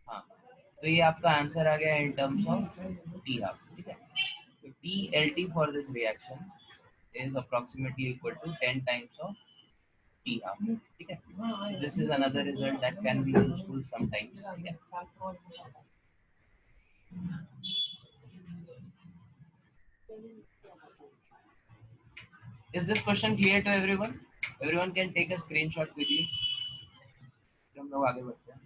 हाँ, तो ये आपका आंसर आ गया in terms of t half. ठीक है, तो t L t for this reaction is approximately equal to 10 times of T half. ठीक है, this is another result that can be useful sometimes. ठीक है, is this question clear to everyone? Everyone can take a screenshot quickly. हम लोग आगे बढ़ते हैं.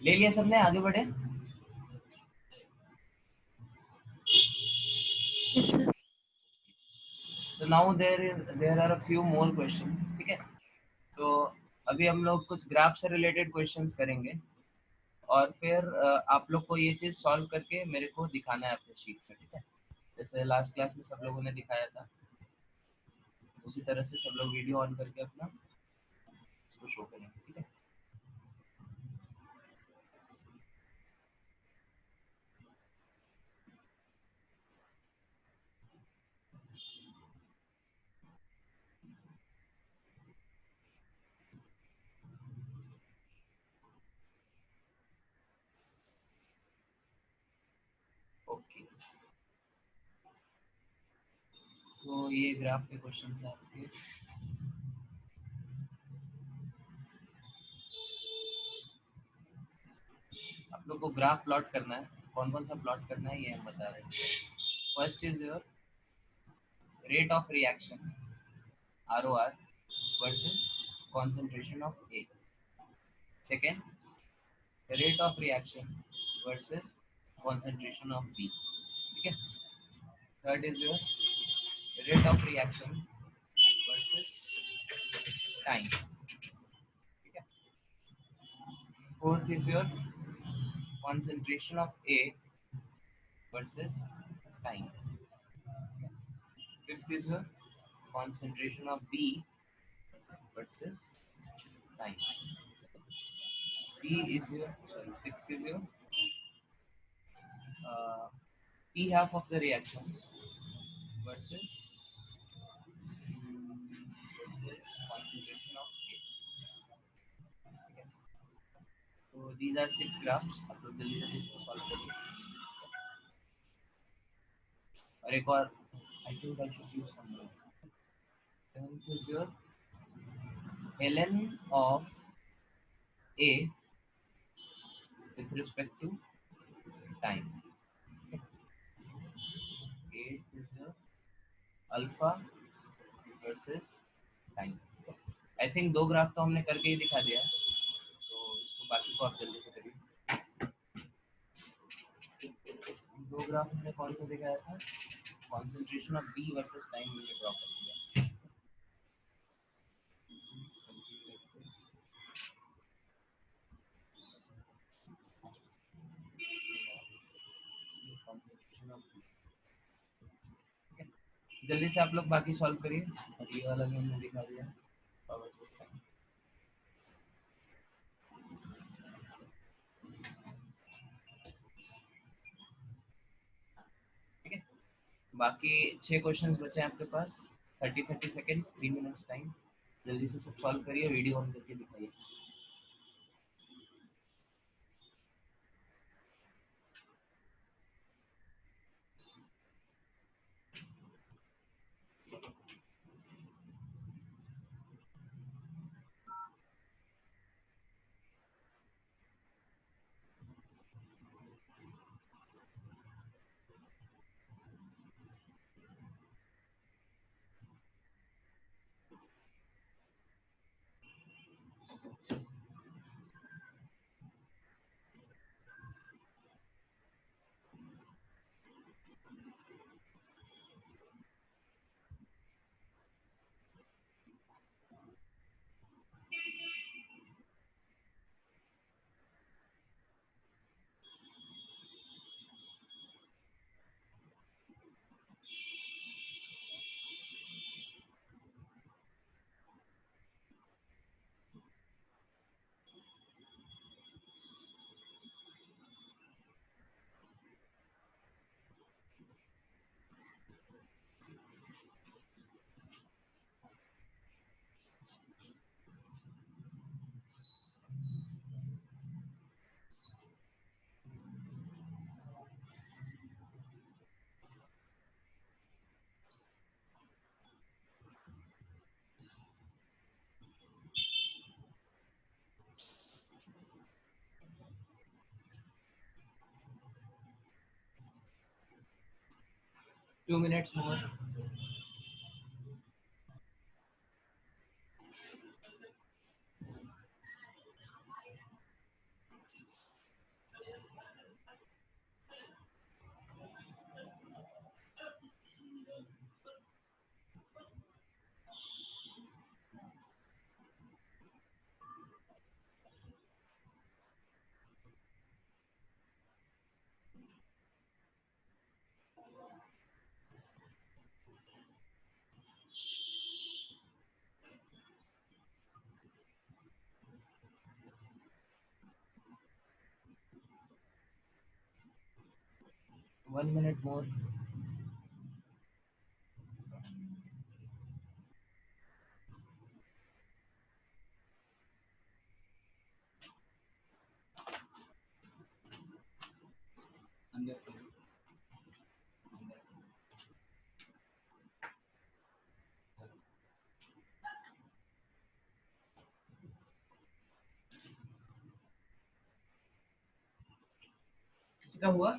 ले लिया सबने, आगे बढ़े. Yes, sir. So now there are a few more questions. ठीक है, तो अभी हम लोग कुछ ग्राफ से रिलेटेड क्वेश्चंस करेंगे और फिर आप लोग को ये चीज सॉल्व करके मेरे को दिखाना है अपने शीट में. ठीक है, जैसे लास्ट क्लास में सब लोगों ने दिखाया था, उसी तरह से सब लोग वीडियो ऑन करके अपना इसको शो करेंगे. ठीक है, ओके. तो ये ग्राफ के क्वेश्चन है आपके. आप लोग को ग्राफ प्लॉट करना है, कौन कौन सा प्लॉट करना है ये हम बता रहे हैं. First is your rate of reaction ROR versus concentration of A. Second, rate of reaction versus concentration of B. ठीक है. Third is your rate of reaction versus time. ठीक है. Fourth is your concentration of A versus time. Fifth is your concentration of B versus time. Sixth is your P half of the reaction versus concentration of A. Okay. So these are 6 graphs. आप लोग जल्दी जल्दी इसको solve करिए. और एक और I think I should use some more. Seventh is your ln of A with respect to time. Okay. Eighth is your alpha versus time. I think 2 graph तो हमने करके ही दिखा दिया, तो इसको बाकी को आप जल्दी से करिए. 2 ग्राफ हमने कौन सा दिखाया था? Concentration of B versus time हमने ड्रॉ कर दिया. Concentration of b. जल्दी से आप लोग बाकी सॉल्व करिए, और ये वाला भी हमने दिखा दिया वर्सेस टाइम. ठीक है, बाकी 6 क्वेश्चंस बचे हैं आपके पास. 30 सेकेंड्स, 3 मिनट्स टाइम. जल्दी से सब सॉल्व करिए, वीडियो ऑन करके दिखाइए. 2 minutes more. One minute more. किसी का हुआ?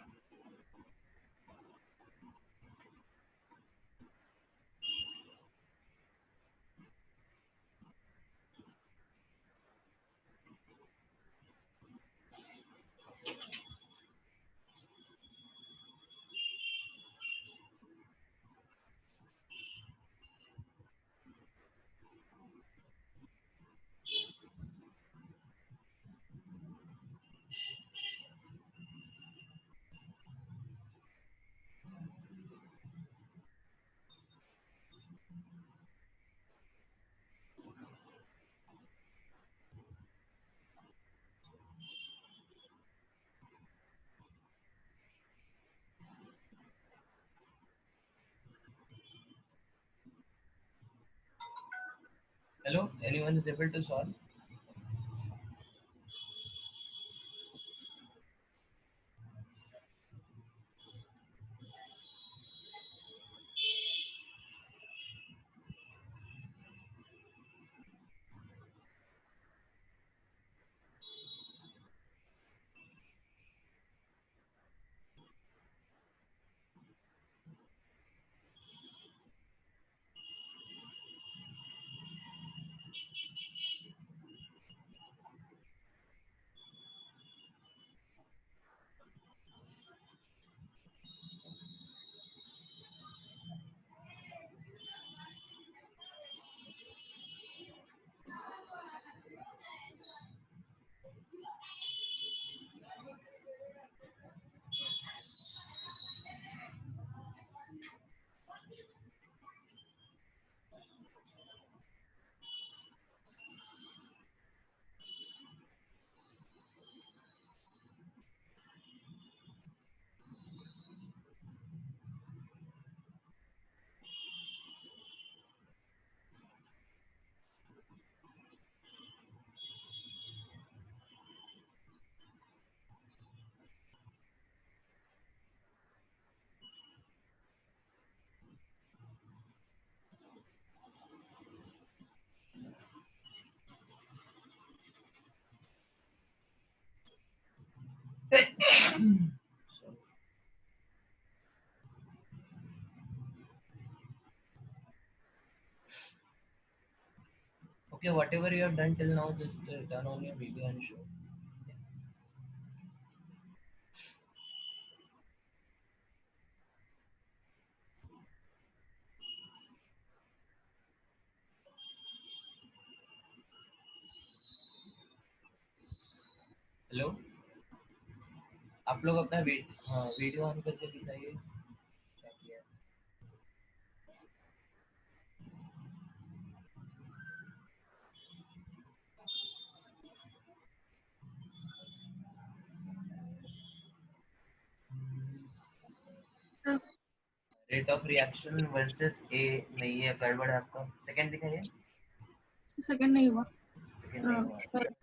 Hello, anyone is able to solve? Okay, whatever you have done till now, just turn on your video and show. Hello, आप लोग अपना वीडियो ऑन करके दिखाइए क्या किया है। Sir, rate of reaction versus A नहीं है, गड़बड़ है आपका। सेकंड दिखाइए। second नहीं हुआ. सेकंड नहीं हुआ। Third.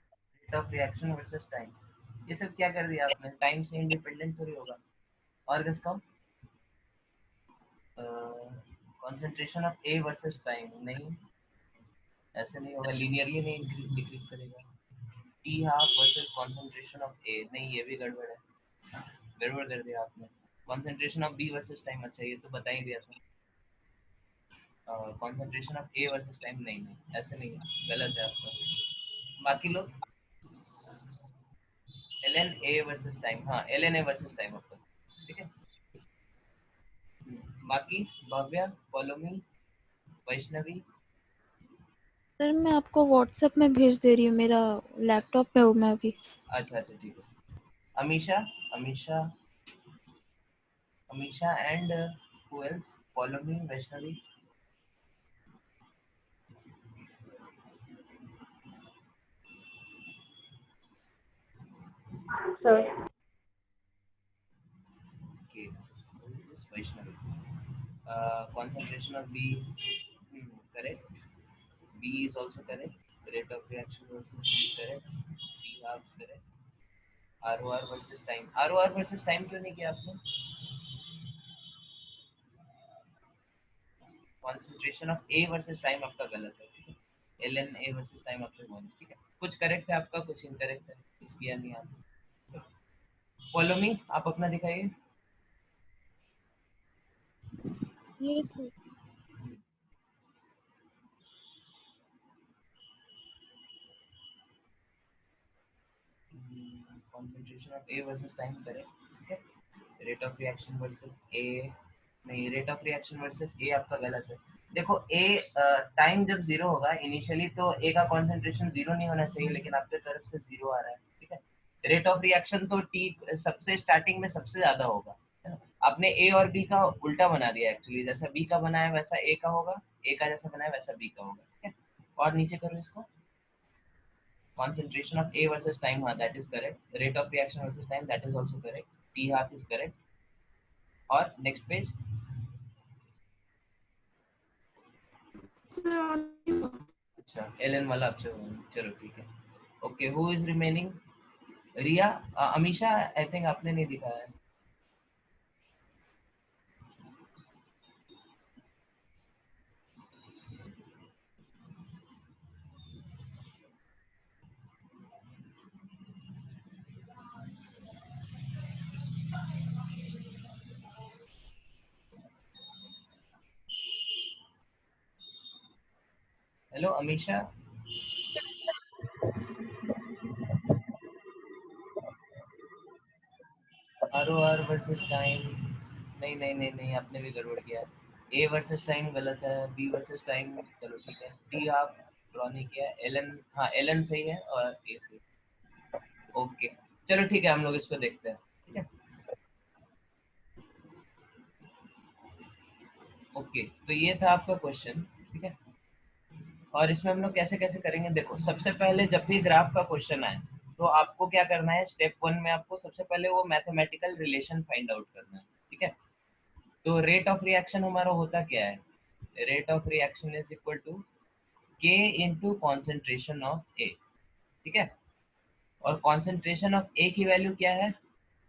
Rate of reaction versus time, ये सब क्या कर दिया आपने? टाइम से इंडिपेंडेंट थोड़ी होगा। और किसका? Concentration of A versus time, नहीं ऐसे नहीं होगा, लीनियरली नहीं डिक्रीज करेगा। T half versus concentration of A, नहीं ये भी गड़बड़ है, गड़बड़ कर दिया आपने। Concentration of B versus time, अच्छा ये तो बता ही दिया था। Concentration of A versus time, नहीं नहीं ऐसे नहीं है, गलत है आपका। बाकी लोग L N A versus time, हाँ L N A versus time आपका, ठीक है। बाकी भव्या, पॉलोमी, वैष्णवी, सर मैं आपको व्हाट्सएप में भेज दे रही हूँ, मेरा लैपटॉप पे हूँ मैं अभी। अच्छा अच्छा ठीक है। Amisha, Amisha, Amisha and who else? Paulomi, Vaishnavi, Sir. okay, who is Vaishnavi? Concentration of B, correct. B is also correct. Rate of reaction versus B, correct. T half correct. ROR versus time, ROR versus time क्यों नहीं किया आपने? Concentration of A versus time आपका गलत है, ठीक है। L N A versus time आपसे बोले, ठीक है। कुछ करेक्ट है आपका, कुछ इनकरेक्ट है, कुछ किया नहीं आपने। फॉलो मी, आप अपना दिखाइए। Yes, sir. Concentration of A versus time correct, ठीक है। Rate of reaction versus A, नहीं rate of reaction versus A आपका गलत है। देखो ए टाइम जब जीरो होगा इनिशियली तो ए का कॉन्सेंट्रेशन जीरो नहीं होना चाहिए, लेकिन आपके तरफ से जीरो आ रहा है, ठीक है। रेट ऑफ रिएक्शन तो टी सबसे स्टार्टिंग में सबसे ज्यादा होगा, है ना? आपने ए और बी का उल्टा बना दिया एक्चुअली, जैसा बी का बनाया वैसा ए का होगा, ए का जैसा बनाया वैसा बी का होगा, ठीक है। और नीचे करो इसको, concentration of A versus time, that is correct. Rate of reaction versus time, that is also correct. T half is correct. और next page, Sir, अच्छा एलन वाला आपसे होगा, चलो ठीक है। Okay, who is remaining? Riya, Amisha I think आपने नहीं दिखाया है। Hello Amisha, r O R versus time, नहीं नहीं नहीं नहीं आपने भी गड़बड़ किया है। ए वर्सेस टाइम गलत है, बी वर्सेस टाइम चलो ठीक है, टी आप ड्रॉ नहीं किया, एल एन, हाँ एल एन सही है और ए सही। ओके चलो ठीक है, हम लोग इसको देखते हैं, ठीक है। ओके तो ये था आपका क्वेश्चन, ठीक है। और इसमें हम लोग कैसे कैसे करेंगे, देखो सबसे पहले जब भी ग्राफ का क्वेश्चन आए तो आपको क्या करना है, स्टेप वन में आपको सबसे पहले वो मैथमेटिकल रिलेशन फाइंड आउट करना है, ठीक है। तो रेट ऑफ रिएक्शन हमारा होता क्या है, rate of reaction is equal to के इंटू कॉन्सेंट्रेशन ऑफ ए, ठीक है। और कॉन्सेंट्रेशन ऑफ ए की वैल्यू क्या है,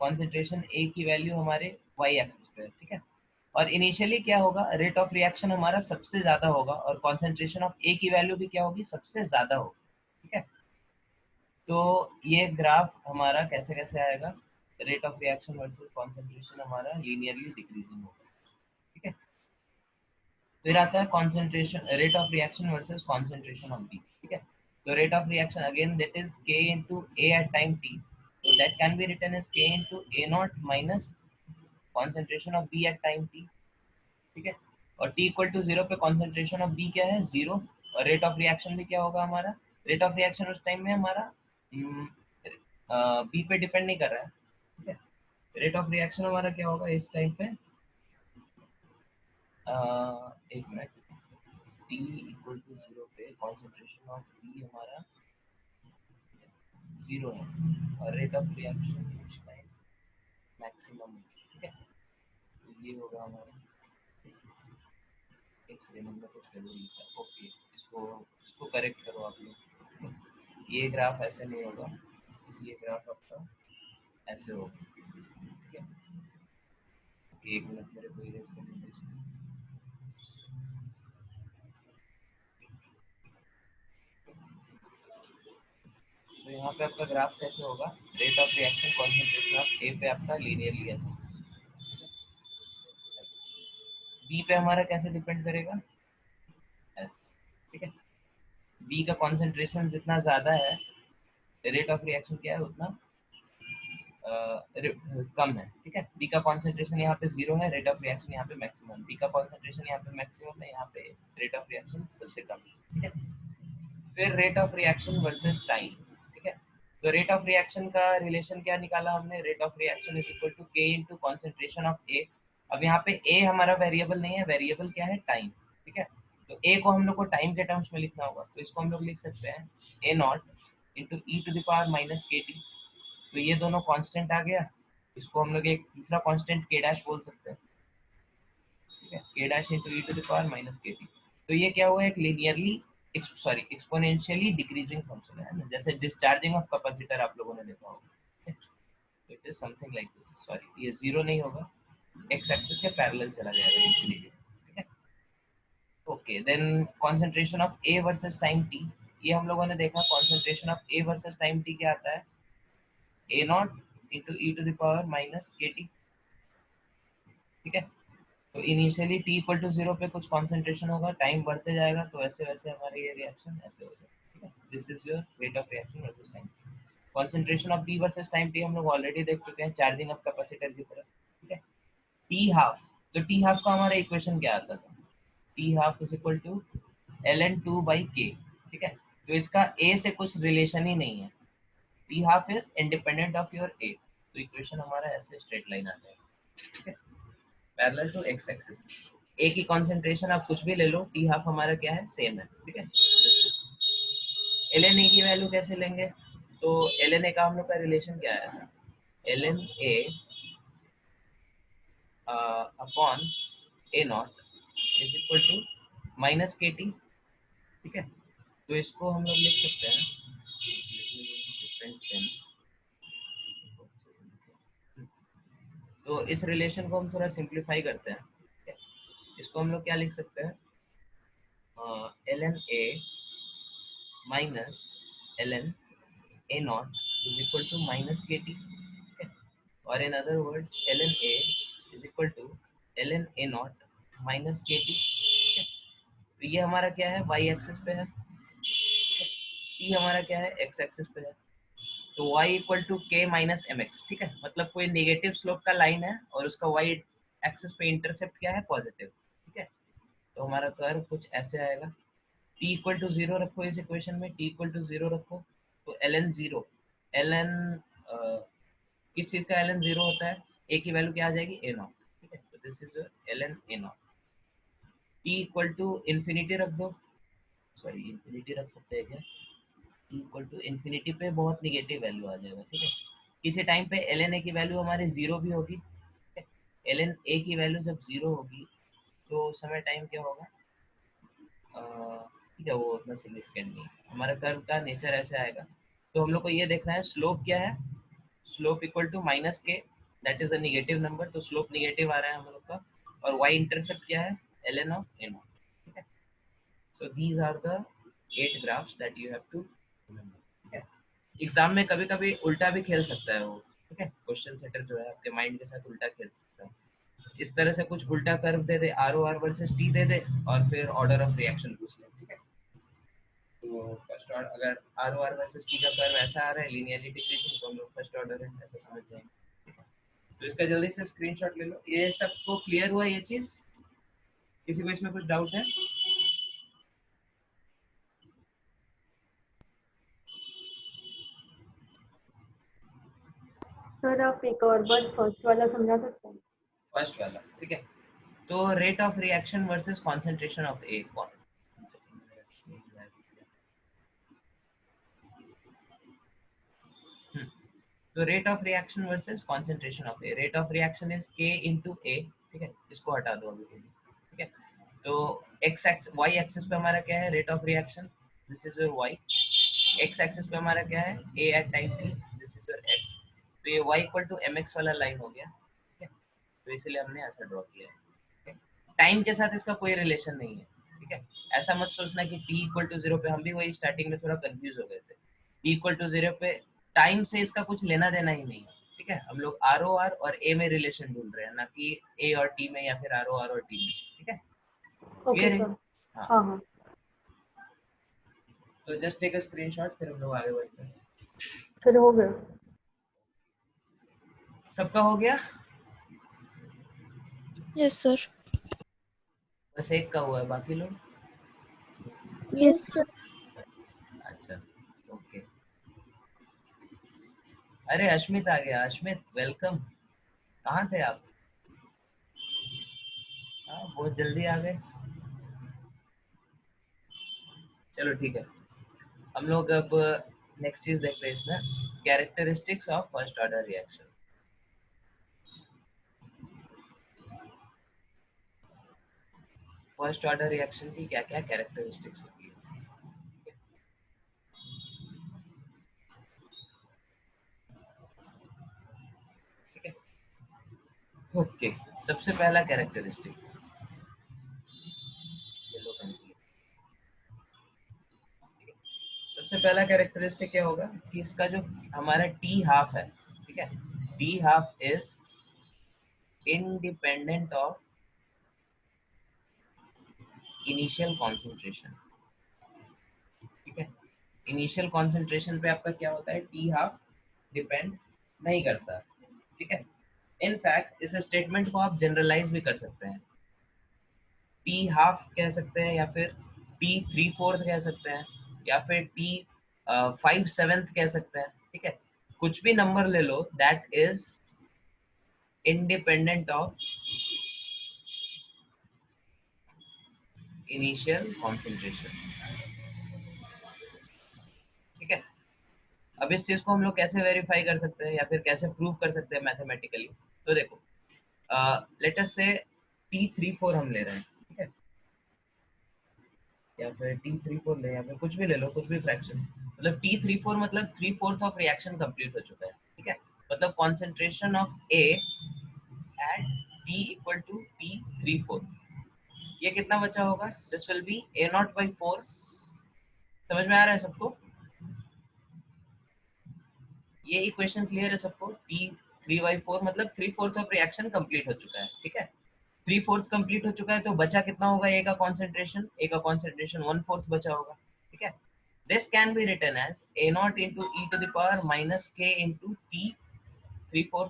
कॉन्सेंट्रेशन ए की वैल्यू हमारे वाई एक्सिस पे है, ठीक है। और इनिशियली क्या होगा, रेट ऑफ रिएक्शन हमारा सबसे ज्यादा होगा और कॉन्सेंट्रेशन ऑफ ए की वैल्यू भी क्या होगी, सबसे ज्यादा होगी, ठीक है। तो ये ग्राफ हमारा कैसे कैसे आएगा, rate of reaction versus concentration हमारा लीनियरली डिक्रीजिंग होगा, ठीक है। फिर आता है concentration, rate of reaction versus concentration of B, ठीक है। तो rate of reaction again that is K into A at time T, so that can be written as k into a naught minus concentration of b at time t, ठीक है। और t equal to zero पे concentration of b क्या है, zero. और rate of reaction भी क्या होगा हमारा, रेट ऑफ रिएक्शन उस टाइम में हमारा b पे डिपेंड नहीं कर रहा है, ठीक है। रेट ऑफ रिएक्शन हमारा क्या होगा इस टाइम पे, एक minute, t equal to zero पे कॉन्सेंट्रेशन ऑफ b हमारा जीरो है और रेट ऑफ रिएक्शन उस टाइम मैक्सिमम है, ठीक है। तो ये होगा हमारा, एक सेकंड में कुछ गड़बड़ लिखा है, ओके इसको इसको करेक्ट करो आप लोग, ये ग्राफ ऐसे नहीं होगा, ये ग्राफ आपका ऐसे होगा, ठीक है। ओके एक मिनट मेरे को इरेज करने दीजिए। तो यहाँ पे आपका ग्राफ कैसे होगा, rate of reaction concentration of A पे आपका लीनियरली ऐसे, बी पे हमारा कैसे डिपेंड करेगा, ऐसे, ठीक है। बी का कॉन्सेंट्रेशन जितना ज्यादा है, रेट ऑफ रिएक्शन क्या है उतना कम है, ठीक है। बी का कॉन्सेंट्रेशन यहाँ पे 0 है, रेट ऑफ रिएक्शन यहाँ पे मैक्सिमम, बी का कॉन्सेंट्रेशन यहाँ पे मैक्सिमम है, यहाँ पे रेट ऑफ रिएक्शन सबसे कम है, ठीक है। फिर rate of reaction versus time, ठीक है। तो रेट ऑफ रिएक्शन का रिलेशन क्या निकाला हमने, rate of reaction is equal to k into concentration of a. अब यहाँ पे ए हमारा वेरिएबल नहीं है, वेरिएबल क्या है, टाइम, ठीक है। तो ए को हम लोग को टाइम के टर्म्स में लिखना होगा, तो इसको हम लोग लिख सकते हैं A not into E to the power minus के टी। तो ये दोनों कांस्टेंट आ गया, इसको हम लोग एक तीसरा कांस्टेंट के डैश बोल सकते हैं, ठीक है, k dash into E to the power minus के टी। तो ये क्या हुआ, एक लीनियरली एक्सपोनेंशियली डिक्रीजिंग फंक्शन है ना, जैसे डिस्चार्जिंग ऑफ कैपेसिटर आप लोगों ने देखा होगा। तो it is something like this, sorry ये जीरो नहीं होगा, एक्स एक्सिस के पैरेलल चला जाएगा इन्फिनिटी, ठीक है। Okay, then concentration of A versus time T, ये हम लोगों ने देखा concentration of A versus time T क्या आता है, A not into E to the power minus के टी, ठीक है। तो इनिशियली t इक्वल टू 0 पे कुछ कंसंट्रेशन होगा, टाइम बढ़ते जाएगा तो ऐसे वैसे हमारे ये रिएक्शन ऐसे हो जाएगा, ठीक है। This is your rate of reaction versus time. Concentration of b versus time t हम लोग ऑलरेडी देख चुके हैं, चार्जिंग ऑफ कैपेसिटर की तरह, ठीक है। t हाफ, तो t हाफ का हमारा इक्वेशन क्या आता था, t half is equal to ln2 by k, ठीक है। तो इसका a से कुछ रिलेशन ही नहीं है, t half is independent of your a, तो इक्वेशन हमारा ऐसे स्ट्रेट लाइन आ जाएगा, ठीक है, पैरेलल टू एक्स एक्सिस। ए की कंसंट्रेशन आप कुछ भी ले लो, टी हाफ हमारा क्या है, सेम है, ठीक है। एल एन ए की वैल्यू कैसे लेंगे, तो एल एन ए का हम लोग का रिलेशन क्या है, l N a upon a not is equal to minus के टी, ठीक है। तो इसको हम लोग लिख सकते हैं, different pen। तो इस रिलेशन को हम थोड़ा सिंप्लीफाई करते हैं, ठीक है। इसको हम लोग क्या लिख सकते हैं, l N a minus l N a not is equal to minus के टी, और in other words l N a is equal to l N a not minus के टी। तो ये हमारा क्या है, वाई एक्सिस पे है, टी हमारा क्या है, एक्स एक्सिस पे है। तो y इक्वल टू के माइनस एम एक्स, ठीक है। मतलब कोई नेगेटिव स्लोप का लाइन है और उसका y एक्सिस पे इंटरसेप्ट क्या है, पॉजिटिव, ठीक है। तो हमारा कर्व कुछ ऐसे आएगा, t इक्वल टू 0 रखो इस इक्वेशन में, t इक्वल टू 0 रखो, तो ln 0, ln किस चीज का ln 0 होता है, a की वैल्यू क्या आ जाएगी, a नॉट, ठीक है। तो this is ln a naught. t equal to infinity रख दो, सॉरी इन्फिनिटी रख सकते हैं क्या, t इक्वल टू इन्फिनिटी पे बहुत निगेटिव वैल्यू आ जाएगा, ठीक है। किसी टाइम पे ln a की वैल्यू हमारी 0 भी होगी, ठीक है। ln a की वैल्यू जब 0 होगी तो उस समय टाइम क्या होगा, ठीक है, वो उतना सिग्निफिकेंट नहीं, हमारा कर्व का नेचर ऐसे आएगा। तो हम लोग को ये देखना है स्लोप क्या है, स्लोप इक्वल टू माइनस के, that is a negative number, तो स्लोप नेगेटिव आ रहा है हम लोग का, और वाई इंटरसेप्ट क्या है, ln ऑफ a नॉट, ठीक है। So these are the 8 graphs that you have to remember, ठीक है। एग्जाम में कभी कभी उल्टा भी खेल सकता है वो, ठीक है, क्वेश्चन सेटर जो है आपके माइंड के साथ उल्टा खेल सकता है, इस तरह से कुछ उल्टा कर्व दे दे, R O R versus T दे दे, और फिर ऑर्डर ऑफ रिएक्शन पूछ ले, ठीक है। तो फर्स्ट ऑर्डर, अगर r O R versus t का कर्व ऐसा आ रहा है लीनियरली डिक्रीजिंग, तो हम लोग फर्स्ट ऑर्डर है ऐसा समझ जाएंगे, ठीक है। तो इसका जल्दी से स्क्रीनशॉट ले लो। ये सबको क्लियर हुआ ये चीज, किसी को इसमें कुछ डाउट है, सर आप एक और बार फर्स्ट वाला समझा सकते हैं? फर्स्ट वाला, ठीक है। तो rate of reaction versus concentration of A, तो rate of reaction versus concentration of A, rate of reaction is k into a, ठीक है, इसको हटा दो अभी के लिए, ठीक है। तो x एक्सिस, y एक्सिस पे हमारा क्या है, rate of reaction, this is your y, x axis पे हमारा क्या है, a at time t, this is your x। तो ये y इक्वल टू mx वाला लाइन हो गया, ठीक है। तो इसलिए हमने ऐसा ड्रॉ किया है, ठीक है। टाइम के साथ इसका कोई रिलेशन नहीं है, ठीक है। ऐसा मत सोचना कि t इक्वल टू 0 पे, हम भी वही स्टार्टिंग में थोड़ा कंफ्यूज हो गए थे, t इक्वल टू 0 पे टाइम से इसका कुछ लेना देना ही नहीं है, ठीक है। ठीक है, हम लोग ROR और A में रिलेशन ढूंढ रहे हैं, ना कि A और T में या फिर ROR और T में, ठीक है, ओके क्लियर है? सर। हाँ, हाँ हाँ तो जस्ट टेक अ स्क्रीनशॉट, फिर हम लोग आगे बढ़ते हैं। फिर हो गया। सबका हो गया? Yes sir. बस एक का हुआ है, बाकी लोग? Yes sir. अच्छा, ओके। अरे अश्मित आ गया, अश्मित वेलकम। कहाँ थे आप? हाँ, बहुत जल्दी आ गए। चलो ठीक है, हम लोग अब नेक्स्ट चीज देखते हैं इसमें, characteristics of first order reaction. First order reaction की क्या क्या कैरेक्टरिस्टिक्स होती है? ठीक है, ओके। सबसे पहला कैरेक्टरिस्टिक, येलो पेंसिल। सबसे पहला कैरेक्टरिस्टिक क्या होगा कि इसका जो हमारा टी हाफ है, ठीक है, T half is independent of initial concentration. ठीक है, इनिशियल कॉन्सेंट्रेशन पे आपका क्या होता है, टी हाफ डिपेंड नहीं करता। ठीक है, इनफैक्ट इस स्टेटमेंट को आप जनरलाइज भी कर सकते हैं, टी हाफ कह सकते हैं, या फिर टी थ्री फोर्थ कह सकते हैं, या फिर टी 5/7 कह सकते हैं। ठीक है, कुछ भी नंबर ले लो, that is independent of initial concentration. ठीक है, अब इस चीज को हम लोग कैसे वेरीफाई कर सकते हैं या फिर कैसे प्रूव कर सकते हैं मैथमेटिकली? तो देखो, लेट अस से T34 हम ले रहे हैं, ठीक है, या फिर T34 ले, या फिर कुछ भी ले लो, कुछ भी फ्रैक्शन, मतलब T34 मतलब 3/4 ऑफ रिएक्शन कंप्लीट हो चुका है। ठीक है, मतलब concentration of A at T equal to T34, ये कितना बचा होगा? This will be A0/4। समझ में आ रहा है सबको? ये इक्वेशन क्लियर है सबको? T3/4 मतलब 3/4 ऑफ रिएक्शन कंप्लीट हो चुका है। ठीक है, 3/4 कंप्लीट हो चुका है, तो बचा कितना होगा? ए का कॉन्सेंट्रेशन, ए का कॉन्सेंट्रेशन 1/4 बचा होगा। ठीक है, this can be written as A0 into e to the power minus k into T3/4।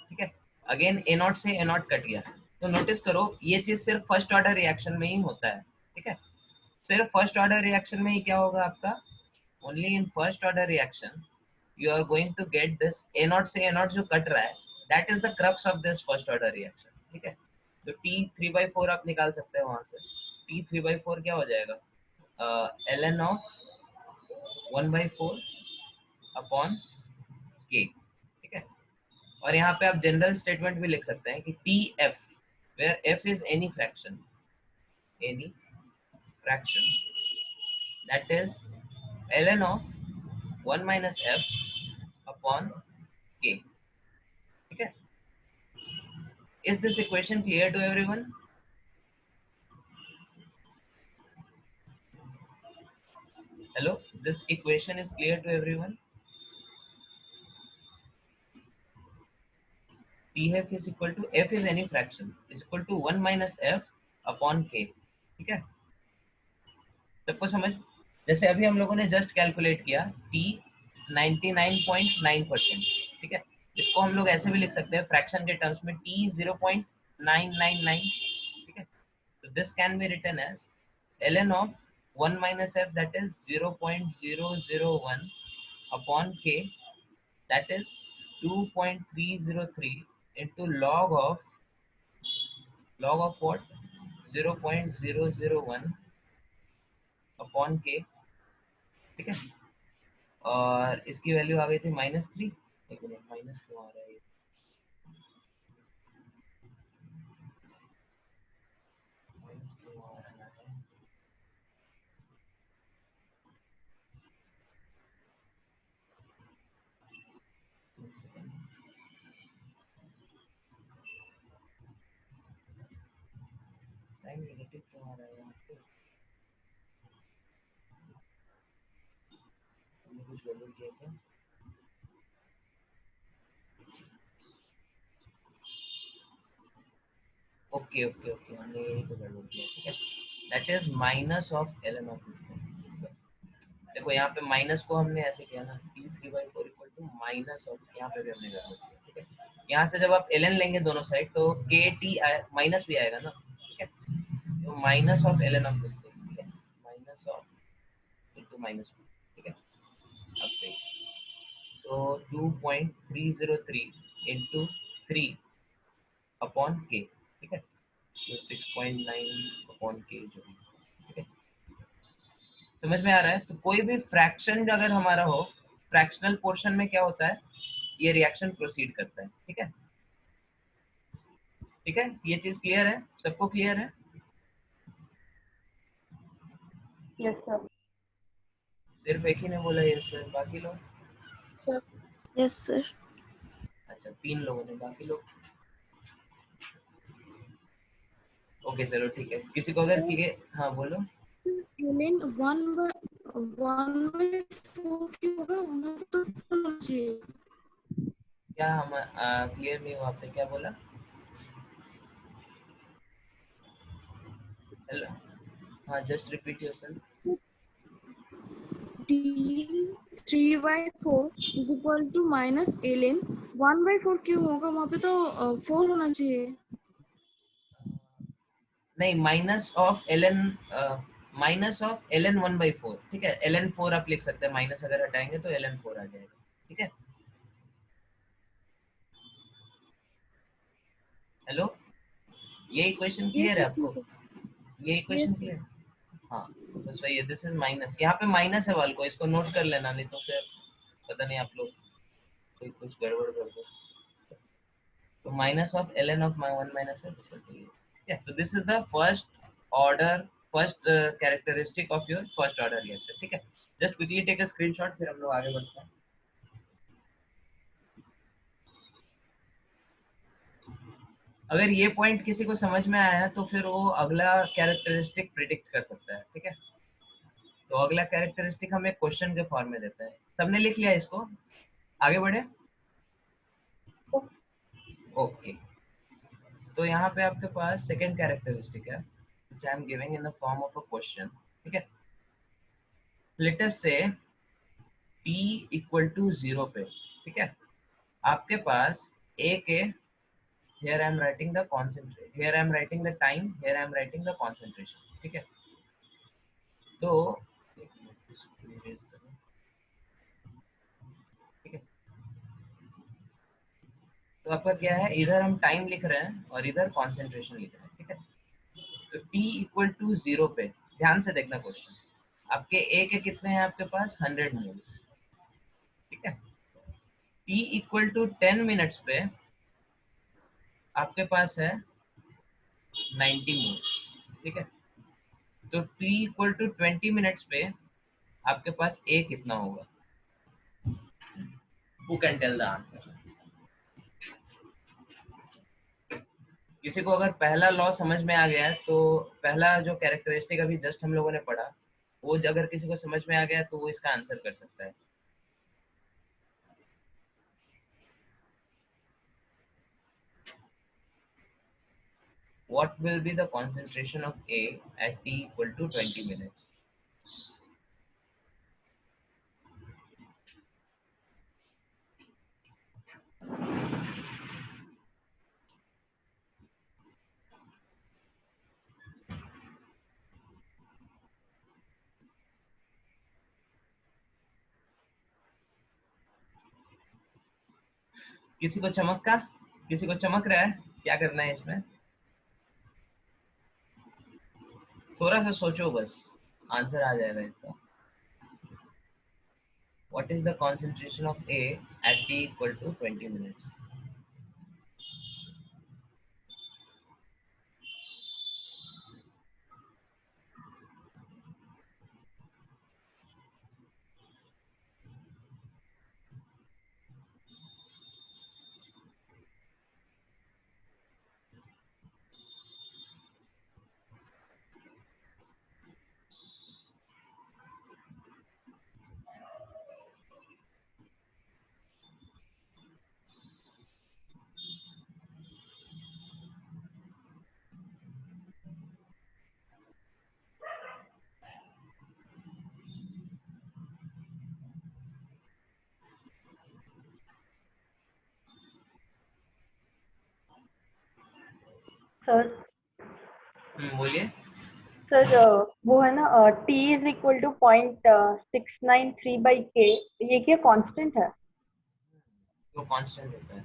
ठीक है, अगेन A0 से A0 कट गया, तो नोटिस करो ये चीज सिर्फ फर्स्ट ऑर्डर रिएक्शन में ही होता है। ठीक है, सिर्फ फर्स्ट ऑर्डर रिएक्शन में ही क्या होगा आपका? Only in first order reaction you are going to get this A0 से A0 जो कट रहा है, that is the crux of this first order reaction। ठीक है, तो T3/4 आप निकाल सकते हैं वहां से। T3/4 क्या हो जाएगा? ln of 1/4 upon k। ठीक है, और यहाँ पे आप जनरल स्टेटमेंट भी लिख सकते हैं कि TF, where F is any fraction, that is ln of 1 minus f upon k। ठीक है, is this equation clear to everyone? Hello, this equation is clear to everyone? TF is equal to, F is any fraction, is equal to 1 minus F upon K। ठीक है, सबको समझ? जैसे अभी हम लोगों ने जस्ट कैलकुलेट किया T 99.9%। ठीक है, इसको हम लोग ऐसे भी लिख सकते हैं फ्रैक्शन के टर्म्स में, T 0.999। ठीक है, तो this can be written as ln of 1 minus F, that is 0.001 upon K, that is 2.303 into log of what? 0.001 upon k. ठीक है, और इसकी वैल्यू आ गई थी -3। एक मिनट, माइनस क्यों आ रहा है? माइनस क्यों आ रहा है? टाइम नेगेटिव क्यों आ रहा है यहाँ पे? हमने कुछ गड़बड़ किया क्या? ओके ओके ओके, हमने यही तो गड़बड़ किया, ठीक है। That is minus of l n of this thing. देखो यहाँ पे माइनस को हमने ऐसे किया ना, t3/4 equal to minus of, यहाँ पे भी हमने गड़बड़ किया, ठीक है। यहाँ से जब आप ln लेंगे दोनों साइड तो के टी माइनस भी आएगा ना, ठीक है। तो minus of ln of this thing, ठीक है, माइनस ऑफ इनटू माइनस, ठीक है। अब सही, तो 2.303 इंटू 3 अपॉन के, ठीक है, तो 6.9 अपॉन के जो भी, ठीक है। समझ में आ रहा है? तो कोई भी फ्रैक्शन अगर हमारा हो, फ्रैक्शनल पोर्शन में क्या होता है, ये रिएक्शन प्रोसीड करता है, ठीक है। ठीक है, ये चीज क्लियर है, सबको क्लियर है? Yes sir. सिर्फ एक ही ने बोला यस सर, बाकी लोग? Sir yes sir. अच्छा, 3 लोगों ने, बाकी लोग? ओके चलो ठीक है, किसी को अगर सर क्लियर, हाँ बोलो। ln 1/4 क्यों होगा, वहाँ तो full होना चाहिए। क्या हम क्लियर नहीं हुआ, आपने क्या बोला? हेलो, हाँ just repeat yourself. t3/4 is equal to minus ln 1/4 क्यों होगा, वहाँ पे तो 4 होना चाहिए। नहीं, minus of l n, minus of l n 1/4, ठीक है। एल एन 4 आप लिख सकते हैं, माइनस अगर हटाएंगे तो एल एन 4 आ जाएगा, ठीक है। हेलो, ये इक्वेशन यस क्लियर है सर, आपको? ठीक है। ये इक्वेशन यस सर। क्लियर? हाँ, बस वही है, दिस इज माइनस, यहाँ पे माइनस है वाल को, इसको नोट कर लेना, नहीं तो फिर पता नहीं आप लोग कोई कुछ गड़बड़ कर दो। तो minus of l n of my 1 minus है, ठीक है। तो this is the first order, first characteristic of your first order reaction, ठीक है। Just quickly take a screenshot, फिर हम लोग आगे बढ़ते हैं। अगर ये पॉइंट किसी को समझ में आया है तो फिर वो अगला कैरेक्टरिस्टिक प्रिडिक्ट कर सकता है, ठीक है। तो अगला कैरेक्टरिस्टिक हम एक क्वेश्चन के फॉर्म में देते हैं। सबने लिख लिया इसको, आगे बढ़े? ओके, तो यहाँ पे आपके पास सेकेंड कैरेक्टरिस्टिक है, which I am giving in the form of a question, ठीक है। लेट अस से t इक्वल टू 0 पे, ठीक है, आपके पास a के, here I am writing the concentrate, here I am writing the time, here I am writing the concentration, ठीक है। तो एक मिनट, इसको erase करो, ठीक है। तो आपका क्या है, इधर हम टाइम लिख रहे हैं और इधर कॉन्सेंट्रेशन लिख रहे हैं, ठीक है। तो t इक्वल टू 0 पे, ध्यान से देखना क्वेश्चन, आपके a के कितने हैं आपके पास, 100 मोल्स, ठीक है। t इक्वल टू 10 मिनट्स पे आपके पास है 90 मोल्स, ठीक है। तो t इक्वल टू 20 मिनट्स पे आपके पास a कितना होगा? Who can tell the answer? किसी को अगर पहला लॉ समझ में आ गया है तो, पहला जो कैरेक्टरिस्टिक अभी जस्ट हम लोगों ने पढ़ा, वो अगर किसी को समझ में आ गया तो वो इसका आंसर कर सकता है। What will be the concentration of A at t equal to 20 minutes? किसी को चमक किसी को चमक रहा है? क्या करना है इसमें? थोड़ा सा सोचो, बस आंसर आ जाएगा इसका। What is the concentration of A at t equal to 20 minutes? Sir बोलिए। सर वो है ना T is equal to 0.693/K, ये क्या कांस्टेंट है? वो कांस्टेंट होता है।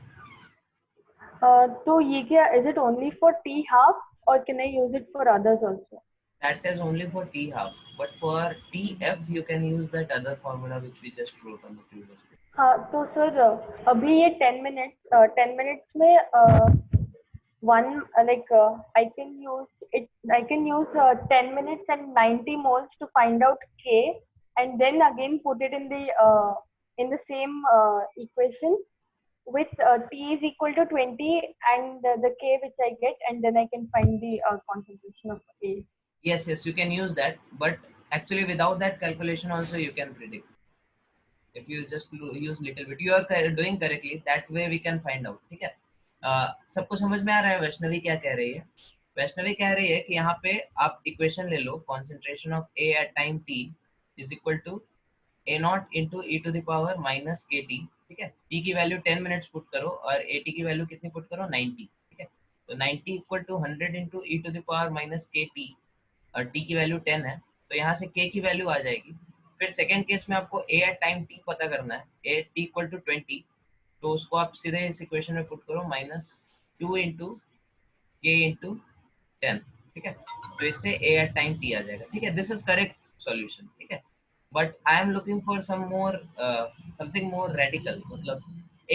तो ये क्या, is it only for T half और can I use it for others also? That is only for T half, but for TF you can use that other formula which we just wrote on the previous page. हाँ तो sir अभी ये 10 minutes में one like I can use 10 minutes and 90 moles to find out K, and then again put it in the same equation with T is equal to 20 and the K which I get, and then I can find the concentration of A. Yes, you can use that, but actually without that calculation also you can predict. If you just use little bit, you are doing correctly. That way we can find out. ठीक है? सबको समझ में आ रहा है वैष्णवी क्या कह रही है? वैष्णवी कह रही है कि यहाँ पे आप इक्वेशन ले लो, concentration of A at time t is equal to A naught into e to the power minus kt. ठीक है? t की वैल्यू 10 मिनट्स पुट करो और at की वैल्यू कितनी पुट करो? 90. ठीक है? तो 90 equal to 100 into e to the power minus kt और t की वैल्यू 10 है, तो यहाँ से k की वैल्यू आ जाएगी। फिर सेकेंड केस में आपको a एट टाइम t पता करना है, a t इक्वल टू 20, तो उसको आप सीधे इस इक्वेशन में पुट करो, -2 इंटू k इंटू 10। ठीक है? तो इससे a एट टाइम t आ जाएगा। ठीक है? This is correct solution. ठीक है? But I am looking for something more radical, मतलब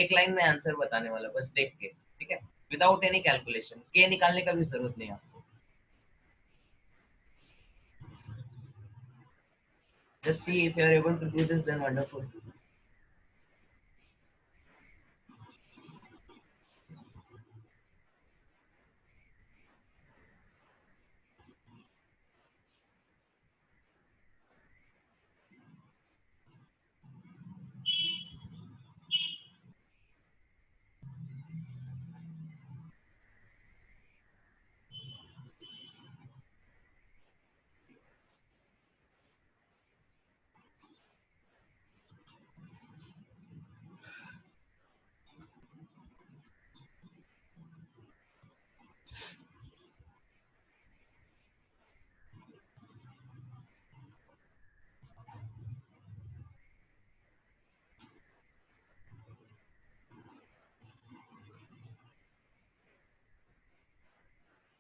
एक लाइन में आंसर बताने वाला, बस देख के। ठीक है? विदाउट एनी कैलकुलेशन, k निकालने का भी जरूरत नहीं आपको। Just see if you are able to do this, then wonderful.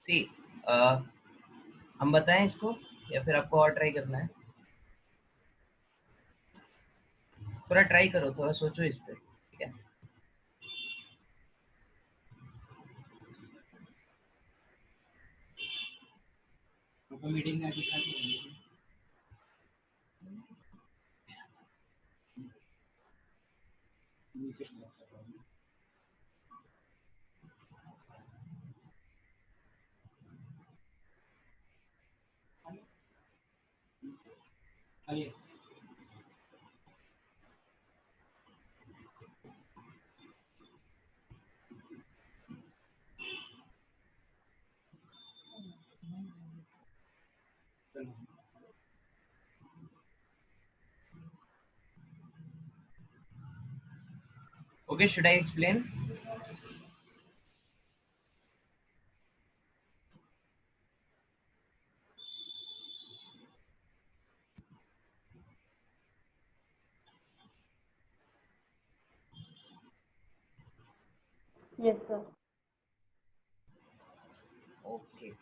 See, हम बताएं इसको या फिर आपको और ट्राई करना है? थोड़ा ट्राई करो, थोड़ा सोचो इस पे। ठीक है? मीटिंग में Okay, should I explain? Yes sir. Okay.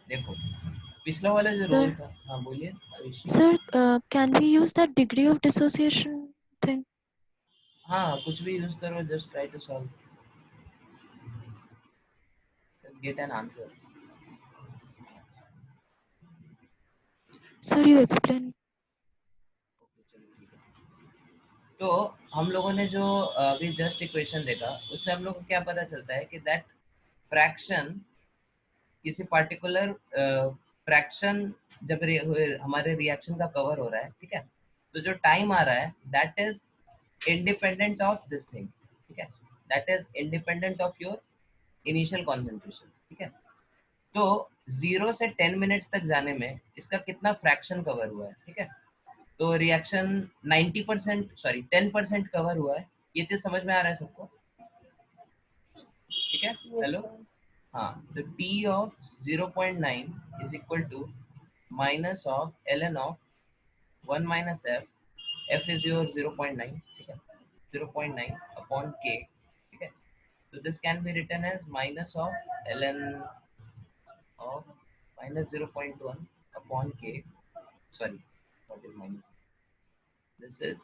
देखो, पिछला वाला जो रोल था, हाँ बोलिए। Sir, can we use that degree of dissociation thing? हाँ, कुछ भी यूज करो, just try to solve, get an answer. Sir, you explain. तो हम लोगों ने जो अभी जस्ट इक्वेशन देखा, उससे हम लोग को क्या पता चलता है कि दैट फ्रैक्शन, किसी पार्टिकुलर फ्रैक्शन जब हमारे रिएक्शन का कवर हो रहा है, ठीक है, तो जो टाइम आ रहा है that is independent of this thing. ठीक है? That is independent of your initial concentration. ठीक है? तो 0 से 10 मिनट्स तक जाने में इसका कितना फ्रैक्शन कवर हुआ है? ठीक है? तो रिएक्शन 90%, सॉरी 10% कवर हुआ है, ये चीज समझ में आ रहा है सबको? ठीक है, Yes, हेलो। sir. हाँ, तो t of 0.9 is equal to minus of ln of 1 minus f is your 0.9, ठीक है, 0.9 अपॉन k, ठीक है। तो this can be written as minus of ln of minus 0.1 upon k, sorry, what is minus, this is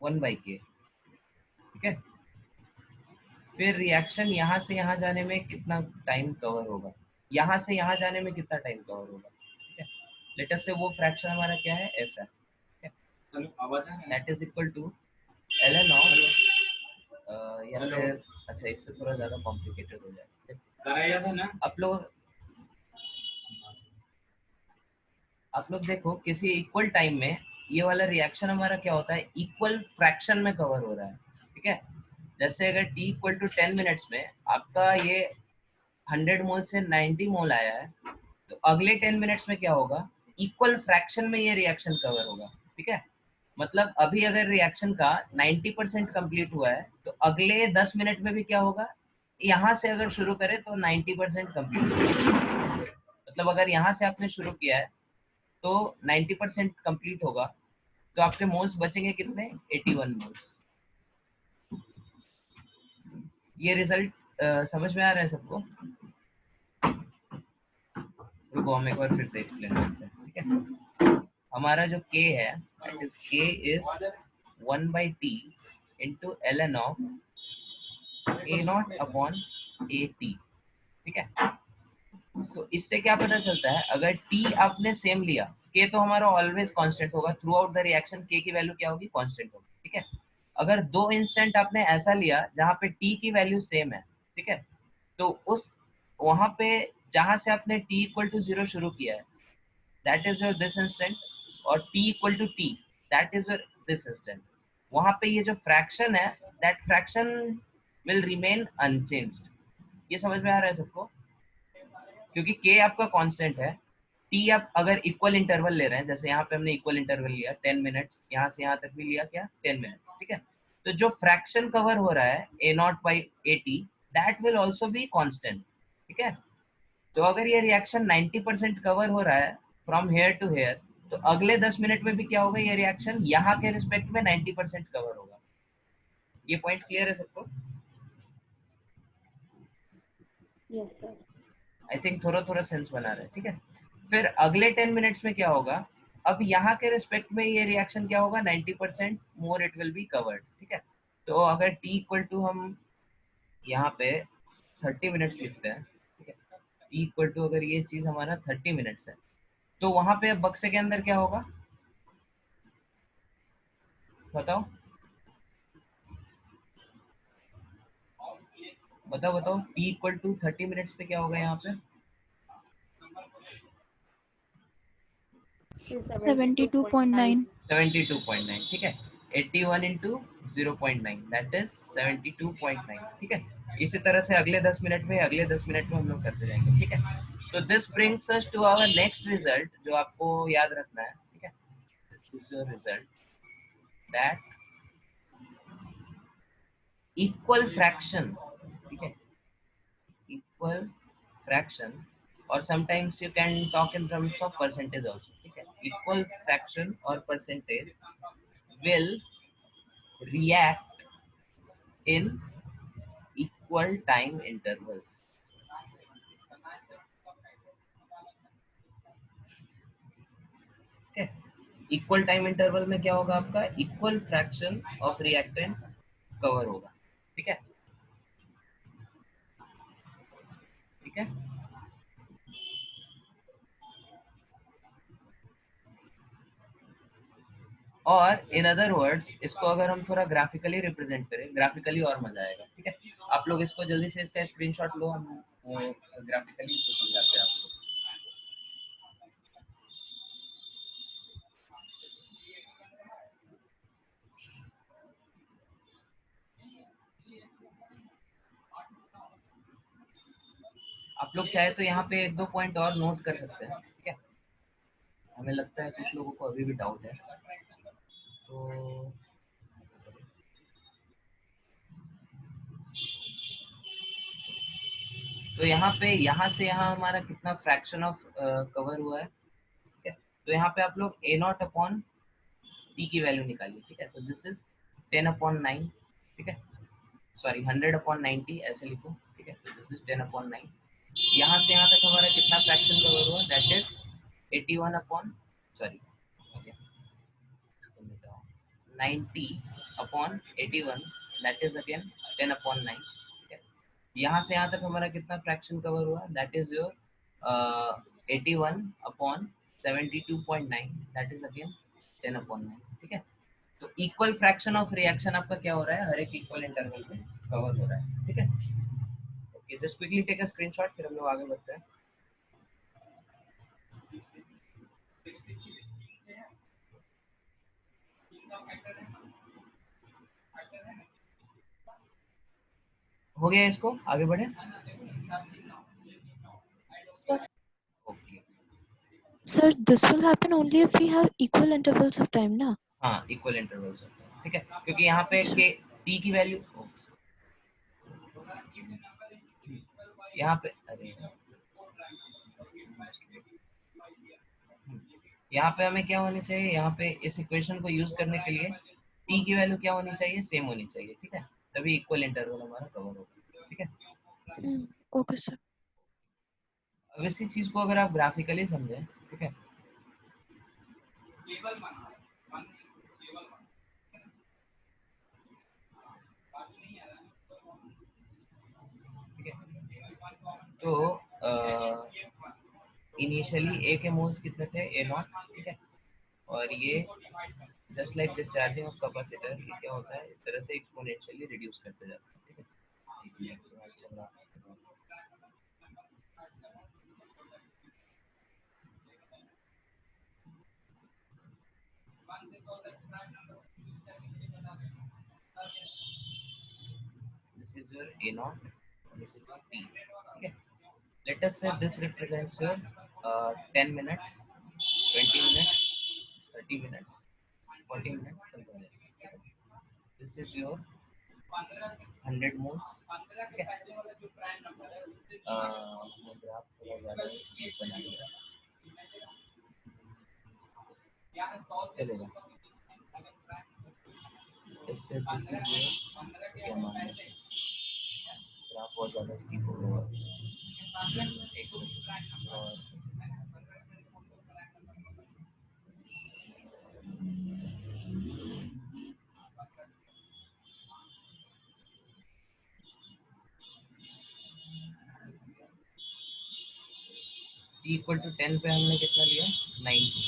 1 by k, ठीक है। फिर reaction यहाँ से यहाँ जाने में कितना टाइम कवर होगा, यहाँ से यहाँ जाने में कितना टाइम कवर होगा, ठीक है। लेट अस से वो फ्रैक्शन हमारा क्या है, f है, ठीक है, that is equal to ln of या फिर अच्छा इससे थोड़ा ज़्यादा कॉम्प्लिकेटेड हो जाएगा। आप लोग देखो किसी इक्वल टाइम में ये वाला रिएक्शन हमारा क्या होता है, इक्वल फ्रैक्शन में कवर हो रहा है, ठीक है। जैसे अगर t इक्वल टू 10 मिनट्स में आपका ये 100 मोल से 90 मोल आया है, तो अगले 10 मिनट्स में क्या होगा, इक्वल फ्रैक्शन में ये रिएक्शन कवर होगा, ठीक है। मतलब अभी अगर रिएक्शन का 90% कंप्लीट हुआ है, तो अगले 10 मिनट में भी क्या होगा, यहाँ से अगर शुरू करें तो 90% कंप्लीट होगा। मतलब अगर यहाँ से आपने शुरू किया है तो 90% कंप्लीट होगा, तो आपके मोल्स बचेंगे कितने, 81 मोल्स। ये रिजल्ट समझ में आ रहा है सबको? रुको हम एक बार फिर से एक्सप्लेन करते हैं, ठीक है। हमारा जो k है, that is k is 1 by t into ln of a naught अपॉन a t, ठीक है। तो इससे क्या पता चलता है, अगर t आपने सेम लिया, k तो हमारा ऑलवेज कांस्टेंट होगा through out the reaction, k की वैल्यू क्या होगी, कांस्टेंट होगी, ठीक है। अगर दो इंस्टेंट आपने ऐसा लिया जहाँ पे t की वैल्यू सेम है, ठीक है, तो उस वहां पे जहां से आपने t इक्वल टू 0 शुरू किया है, that is your this instant, और t equal to t, that is your this instant. वहां पे ये जो फ्रैक्शन है, that fraction will remain unchanged. ये समझ में आ रहा है सबको? क्योंकि k आपका कांस्टेंट है, t आप अगर इक्वल इंटरवल ले रहे हैं, जैसे यहाँ पे हमने इक्वल इंटरवल लिया 10 मिनट्स, यहाँ से यहाँ तक भी लिया क्या, 10 मिनट्स, ठीक है। तो जो फ्रैक्शन कवर हो रहा है a not by A T, that will also be constant, ठीक है। तो अगर ये रिएक्शन 90% कवर हो रहा है फ्रॉम हेयर टू हेयर, तो अगले 10 मिनट में भी क्या होगा, ये रिएक्शन यहाँ के रिस्पेक्ट में 90% कवर होगा। ये पॉइंट क्लियर है सबको? Yes, sir. आई थिंक थोड़ा थोड़ा सेंस बना रहे हैं, ठीक है। फिर अगले 10 मिनट्स में क्या होगा, अब यहाँ के रिस्पेक्ट में ये रिएक्शन क्या होगा, 90% more it will be covered, ठीक है। तो अगर t इक्वल टू हम यहाँ पे 30 मिनट्स लिखते हैं, ठीक है, t इक्वल टू अगर ये चीज हमारा 30 मिनट्स है, तो वहां पे बक्से के अंदर क्या होगा, बताओ बताओ बताओ, t इक्वल टू 30 मिनट्स पे क्या होगा यहाँ पे, 72.9। 72.9, ठीक है। 81 इंटू 0.9 दैट इज 72.9, ठीक है। इसी तरह से अगले 10 मिनट में हम लोग करते जाएंगे, ठीक है। तो this brings us to our next result, जो आपको याद रखना है, ठीक है। This is your result that equal fraction, ठीक है, इक्वल फ्रैक्शन, और sometimes you can talk in terms of percentage also, ठीक है। इक्वल फ्रैक्शन और percentage will react in equal time intervals, ठीक है। इक्वल टाइम इंटरवल में क्या होगा, आपका equal fraction of reactant cover होगा, ठीक है, ठीक है। और इन अदर वर्ड्स, इसको अगर हम थोड़ा ग्राफिकली रिप्रेजेंट करें, ग्राफिकली और मजा आएगा, ठीक है। आप लोग इसको जल्दी से इसका स्क्रीनशॉट लो, हम ग्राफिकली इसको समझाते हैं आपको। आप लोग चाहे तो यहाँ पे एक दो पॉइंट और नोट कर सकते हैं, ठीक है। हमें लगता है कुछ लोगों को अभी भी डाउट है, तो तो यहाँ पे यहाँ से यहाँ हमारा कितना फ्रैक्शन ऑफ कवर हुआ है, ठीक है। तो यहाँ पे आप लोग a नॉट अपॉन टी की वैल्यू निकालिए, ठीक है। तो दिस इज 10/9, ठीक है, सॉरी 100/90 ऐसे लिखो, ठीक है। तो दिस इज 10/9। यहाँ से यहाँ तक हमारा कितना फ्रैक्शन कवर हुआ, that is 81 upon sorry 90/81, that is again 10/9, ठीक है। यहाँ से यहाँ तक हमारा कितना फ्रैक्शन कवर हुआ, that is your 81/72.9, that is again 10/9, ठीक है। तो इक्वल फ्रैक्शन ऑफ रिएक्शन आपका क्या हो रहा है, हर एक इक्वल इंटरवल में कवर हो रहा है, ठीक है। Okay, just quickly take a screenshot, फिर हम लोग आगे बढ़ते हैं। हो गया, इसको आगे बढ़े। Sir, okay, sir, this will happen only if we have equal intervals of time, ना? हाँ इक्वल इंटरवल्स होते हैं, ठीक है, क्योंकि यहाँ पे अच्छा। के टी की वैल्यू यहाँ पे अरे यहाँ पे हमें क्या होनी चाहिए, यहाँ पे इस इक्वेशन को यूज करने के लिए टी की वैल्यू क्या होनी चाहिए, सेम होनी चाहिए, ठीक है, तभी इक्वल इंटरवल हमारा कवर होगा, ठीक है। Okay, sir. अब इसी चीज को अगर आप ग्राफिकली समझें, ठीक है, ठीक है, तो इनिशियली ए के मोल्स कितने थे, ए नॉट, ठीक है, और ये just like discharging of capacitor, ये क्या होता है, इस तरह से एक्सपोनेंशियली रिड्यूस करते जाता है, ठीक है। This is your A naught, this is your T. Okay. Let us say this represents your 10 minutes, 20 minutes, 30 minutes, 40 minutes, something like this. Okay. This is your 100 moles. Okay. मैं graph थोड़ा ज़्यादा speed बना लिया, चलेगा। इससे this is your, क्या मान लें, ग्राफ बहुत ज़्यादा स्टीप हो गया, एक मिनट और t इक्वल टू 10 पे हमने कितना लिया, 90,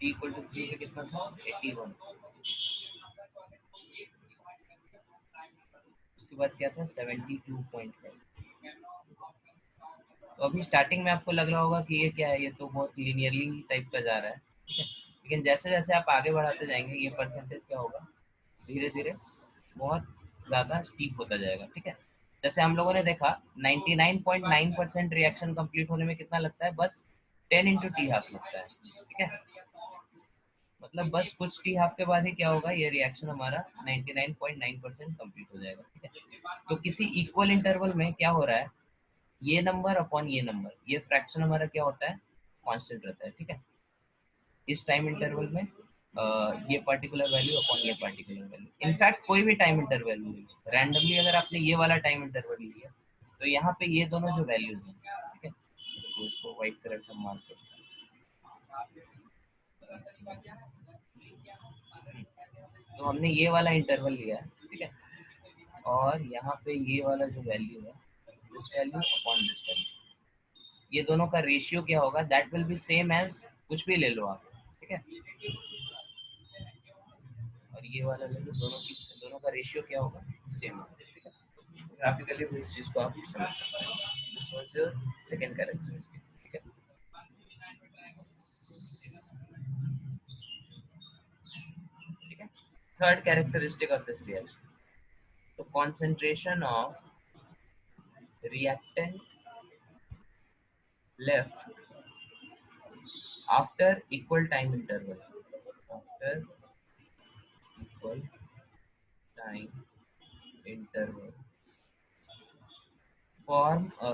t इक्वल टू 3 पे कितना था, 81, उसके बाद क्या था, 72.5। तो अभी स्टार्टिंग में आपको लग रहा होगा कि ये क्या है, ये तो बहुत लीनियरली टाइप का जा रहा है, ठीक है, लेकिन जैसे जैसे आप आगे बढ़ाते जाएंगे ये परसेंटेज क्या होगा, धीरे धीरे बहुत ज़्यादा स्टीप होता जाएगा, ठीक है। जैसे हम लोगों ने देखा 99.9% रिएक्शन कंप्लीट होने में कितना लगता है, बस 10 इंटू टी हाफ लगता है, ठीक है, मतलब बस कुछ टी हाफ के बाद ही क्या होगा, ये रिएक्शन हमारा 99.9% कंप्लीट हो जाएगा, ठीक है। तो किसी इक्वल इंटरवल में क्या हो रहा है, ये नंबर अपॉन ये नंबर, ये फ्रैक्शन हमारा क्या होता है, कांस्टेंट रहता है, ठीक है। इस टाइम इंटरवल में ये पर्टिकुलर वैल्यू अपॉन ये पर्टिकुलर वैल्यू, इनफैक्ट कोई भी टाइम इंटरवल रैंडमली अगर आपने ये वाला टाइम इंटरवल लिया तो यहाँ पे ये दोनों जो वैल्यूज हैं, ठीक है, तो इसको व्हाइट कलर से मार्क करते हैं, तो हमने ये वाला इंटरवल लिया है, ठीक है, और यहाँ पे ये वाला जो वैल्यू है, this value upon this value, ये दोनों का रेशियो क्या होगा, that will be same as, कुछ भी ले लो आप, ठीक है, और ये वाला ले लो, दोनों का रेशियो क्या होगा, सेम होगा, ठीक है। ग्राफिकली भी इस चीज को आप समझ सकते हैं। This was your second characteristic, ठीक है। ठीक है, third characteristic of this reaction, तो concentration of reactant left after equal time interval, after equal time interval form a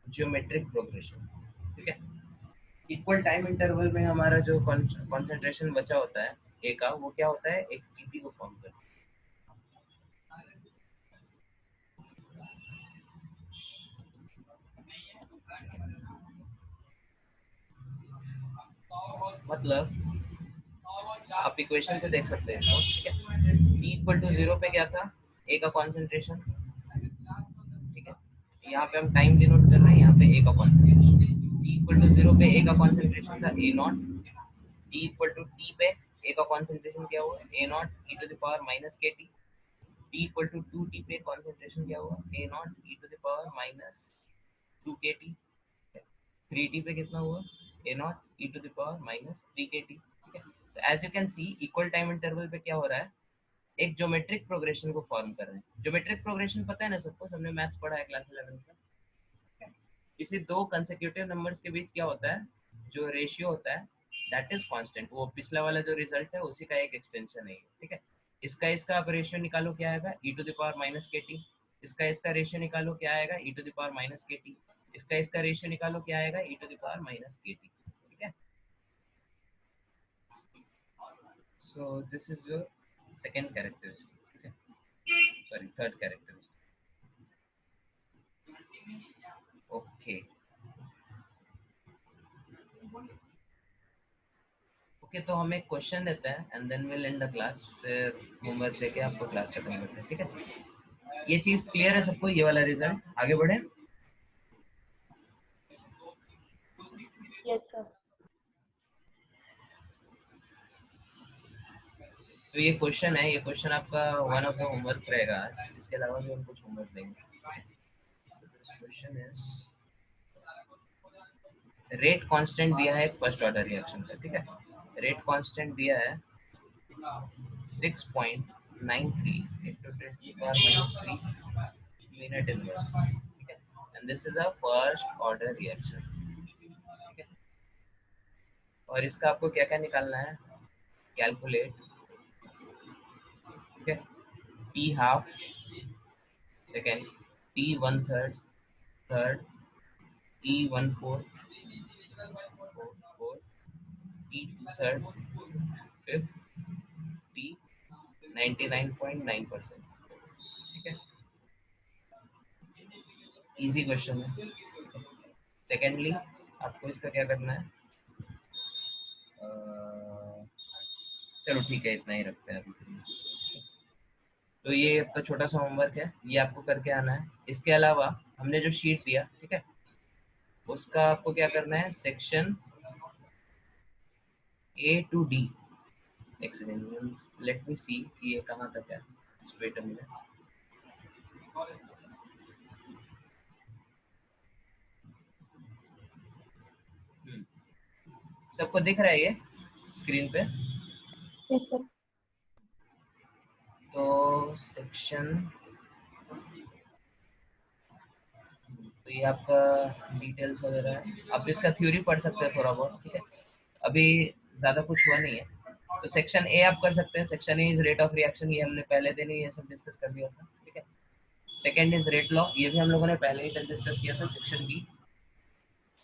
geometric progression. ठीक है, इक्वल टाइम इंटरवल में हमारा जो कंसंट्रेशन बचा होता है ए का, वो क्या होता है, एक जीपी को फॉर्म करता है. मतलब आप इक्वेशन से देख सकते हैं इसको. ठीक है, t इक्वल टू 0 पे क्या था, ए का कॉन्सेंट्रेशन. ठीक है, यहाँ पे हम टाइम डिनोट कर रहे हैं, यहाँ पे ए का कॉन्सेंट्रेशन. t इक्वल टू 0 पे ए का कॉन्सेंट्रेशन था A not. t equal to t पे ए का कॉन्सेंट्रेशन क्या हुआ, A not E to the power minus के T. t equal to 2t पे कॉन्सेंट्रेशन क्या हुआ, A not E to the power minus 2 K T. 3t पे कितना हुआ, A not E to the power minus 3 K T. ठीक है, तो as you can see equal time interval पे क्या हो रहा है, एक ज्योमेट्रिक प्रोग्रेशन को फॉर्म कर रहे हैं. ज्योमेट्रिक प्रोग्रेशन पता है ना सबको, सबने मैथ्स पढ़ा है क्लास 11 में. इसी दो कंसेक्यूटिव नंबर्स के बीच क्या होता है, जो रेशियो होता है दैट इज कांस्टेंट. वो पिछला वाला जो रिजल्ट है उसी का एक एक्सटेंशन है. ठीक है, इसका आप रेशियो निकालो क्या आएगा, e to the power minus के टी. इसका रेशियो निकालो क्या आएगा, e to the power minus के टी. इसका रेशियो निकालो क्या आएगा, e to the power minus के टी. ठीक है, so this is your second characteristic. ठीक है, sorry third characteristic. Okay okay, तो हम एक क्वेश्चन देते हैं and then will end the class. फिर होमवर्क देके आपको क्लास खत्म करते हैं. ठीक है, ये चीज क्लियर है सबको, ये वाला रिजल्ट. आगे बढ़े. Yes, sir. तो ये क्वेश्चन है, ये क्वेश्चन आपका वन ऑफ द होमवर्क रहेगा आज. इसके अलावा भी हम कुछ होमवर्क देंगे. क्वेश्चन इज रेट कांस्टेंट दिया है फर्स्ट ऑर्डर रिएक्शन का. ठीक है, रेट कांस्टेंट दिया है 6.93 into 10 to the power minus 3 minute inverse. ठीक है, and this is a first order reaction. ठीक है, और इसका आपको क्या क्या निकालना है, कैलकुलेट. ठीक है, t half second, t 1/3 third, t 1/4 t 2/3 fifth, t 99.9%. ठीक है, इजी क्वेश्चन है. सेकेंडली आपको इसका क्या करना है, चलो ठीक है इतना ही रखते हैं अभी. तो ये आपका छोटा सा होमवर्क है, ये आपको करके आना है. इसके अलावा हमने जो शीट दिया, ठीक है, उसका आपको क्या करना है, सेक्शन ए टू डी. एक सेकंड, लेट मी सी कि ये कहाँ तक है. Wait a minute. सबको दिख रहा है ये स्क्रीन पे. Yes, sir. तो सेक्शन, तो ये आपका डिटेल्स वगैरह है. आप इसका थ्योरी पढ़ सकते हैं थोड़ा बहुत. ठीक है, अभी ज़्यादा कुछ हुआ नहीं है. तो सेक्शन ए आप कर सकते हैं. Section A is rate of reaction, ये हमने पहले दिन ही ये सब डिस्कस कर लिया था. ठीक है, सेकेंड इज रेट लॉ, ये भी हम लोगों ने पहले ही डिस्कस किया था. Section B,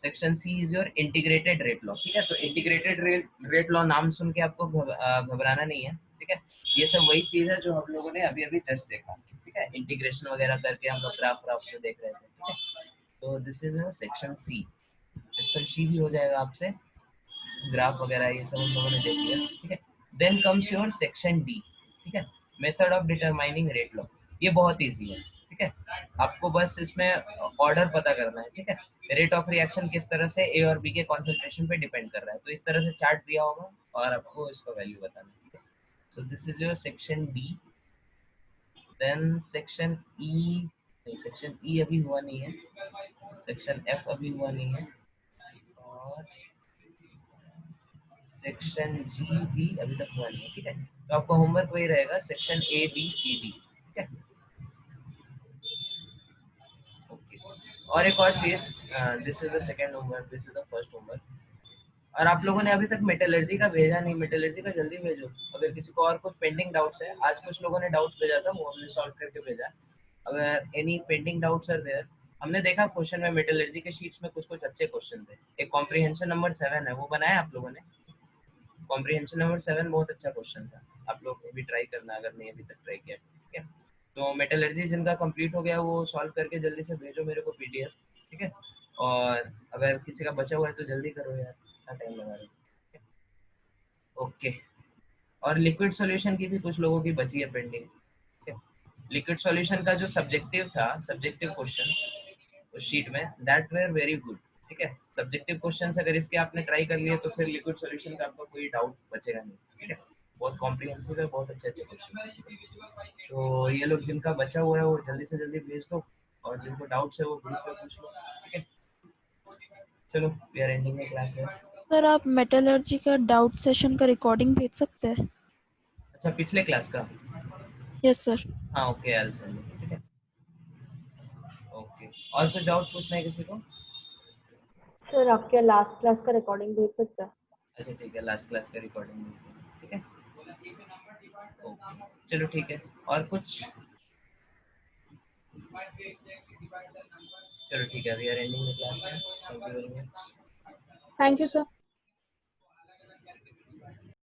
section C is your integrated rate law. ठीक है, तो इंटीग्रेटेड रेट लॉ नाम सुन के आपको घबराना नहीं है. ठीक है, ये सब वही चीज़ है जो हम लोगों ने अभी अभी जस्ट देखा. ठीक है, इंटीग्रेशन वगैरह करके हम लोग ग्राफ जो देख रहे थे. ठीक है, तो this is your section C. Section C भी हो जाएगा आपसे, ग्राफ वगैरह ये सब हम लोगों ने देख लिया. ठीक है, then comes your section D. ठीक है, method of determining rate law. ये बहुत इजी है. ठीक है, आपको बस इसमें ऑर्डर पता करना है. ठीक है, रेट ऑफ रिएक्शन किस तरह से ए और बी के कॉन्सेंट्रेशन पे डिपेंड कर रहा है. तो इस तरह से चार्ट दिया होगा और आपको इसका वैल्यू बताना है. ठीक है, so this is your section D. Then section E, section E अभी हुआ नहीं है. सेक्शन एफ अभी हुआ नहीं है. और सेक्शन जी भी अभी तक हुआ नहीं है. ठीक है, तो आपका होमवर्क वही रहेगा, section A B C D. ठीक है, ओके. और एक और चीज, this is the second homework, this is the first homework. और आप लोगों ने अभी तक मेटलर्जी का भेजा नहीं, मेटलर्जी का जल्दी भेजो। अगर किसी को और कुछ पेंडिंग डाउट्स है, आज कुछ लोगों ने डाउट्स भेजा था, वो हमने सॉल्व करके भेजा। अगर any pending doubts are there, हमने देखा क्वेश्चन में मेटलर्जी के शीट्स में कुछ कुछ अच्छे क्वेश्चन थे। एक कॉम्प्रिहेंशन नंबर 7 है, वो बनाया आप लोगों ने? कॉम्प्रिहेंशन नंबर 7 बहुत अच्छा क्वेश्चन था, आप लोग भी ट्राई करना अगर नहीं अभी तक ट्राई किया, ठीक है? तो मेटलर्जी जिनका कंप्लीट हो गया वो सॉल्व करके जल्दी से भेजो मेरे को पीडीएफ, ठीक है? और अगर किसी का बचा हुआ है तो जल्दी करो यार, इतना टाइम लगा रहे हो। ओके, और लिक्विड सॉल्यूशन की भी कुछ लोगों की बची है पेंडिंग, ठीक है? लिक्विड सॉल्यूशन का जो सब्जेक्टिव था, सब्जेक्टिव क्वेश्चंस उस शीट में, दैट वेर वेरी गुड, ठीक है? सब्जेक्टिव क्वेश्चंस अगर इसके आपने ट्राई कर लिए तो फिर लिक्विड सॉल्यूशन का आपको कोई डाउट बचेगा नहीं, ठीक है? बहुत कॉम्प्रिहेंसिव है, बहुत अच्छे अच्छे क्वेश्चन। तो ये लोग जिनका बचा हुआ है वो जल्दी से जल्दी भेज दो, और जिनको डाउट्स है वो ग्रुप पे पूछ लो, ठीक है? चलो, we are ending the class है। सर आप मेटलर्जी का डाउट सेशन का रिकॉर्डिंग भेज सकते हैं? अच्छा, पिछले क्लास का? Yes sir. हाँ okay, I will send it, ठीक है? ओके, और कुछ डाउट पूछना है किसी को? सर आपके लास्ट क्लास का रिकॉर्डिंग भेज सकते हैं? अच्छा ठीक है, लास्ट क्लास का रिकॉर्डिंग, ठीक है? ओके, चलो ठीक है, और कुछ? चलो ठीक है, we are ending the class, thank you very much. Thank you sir.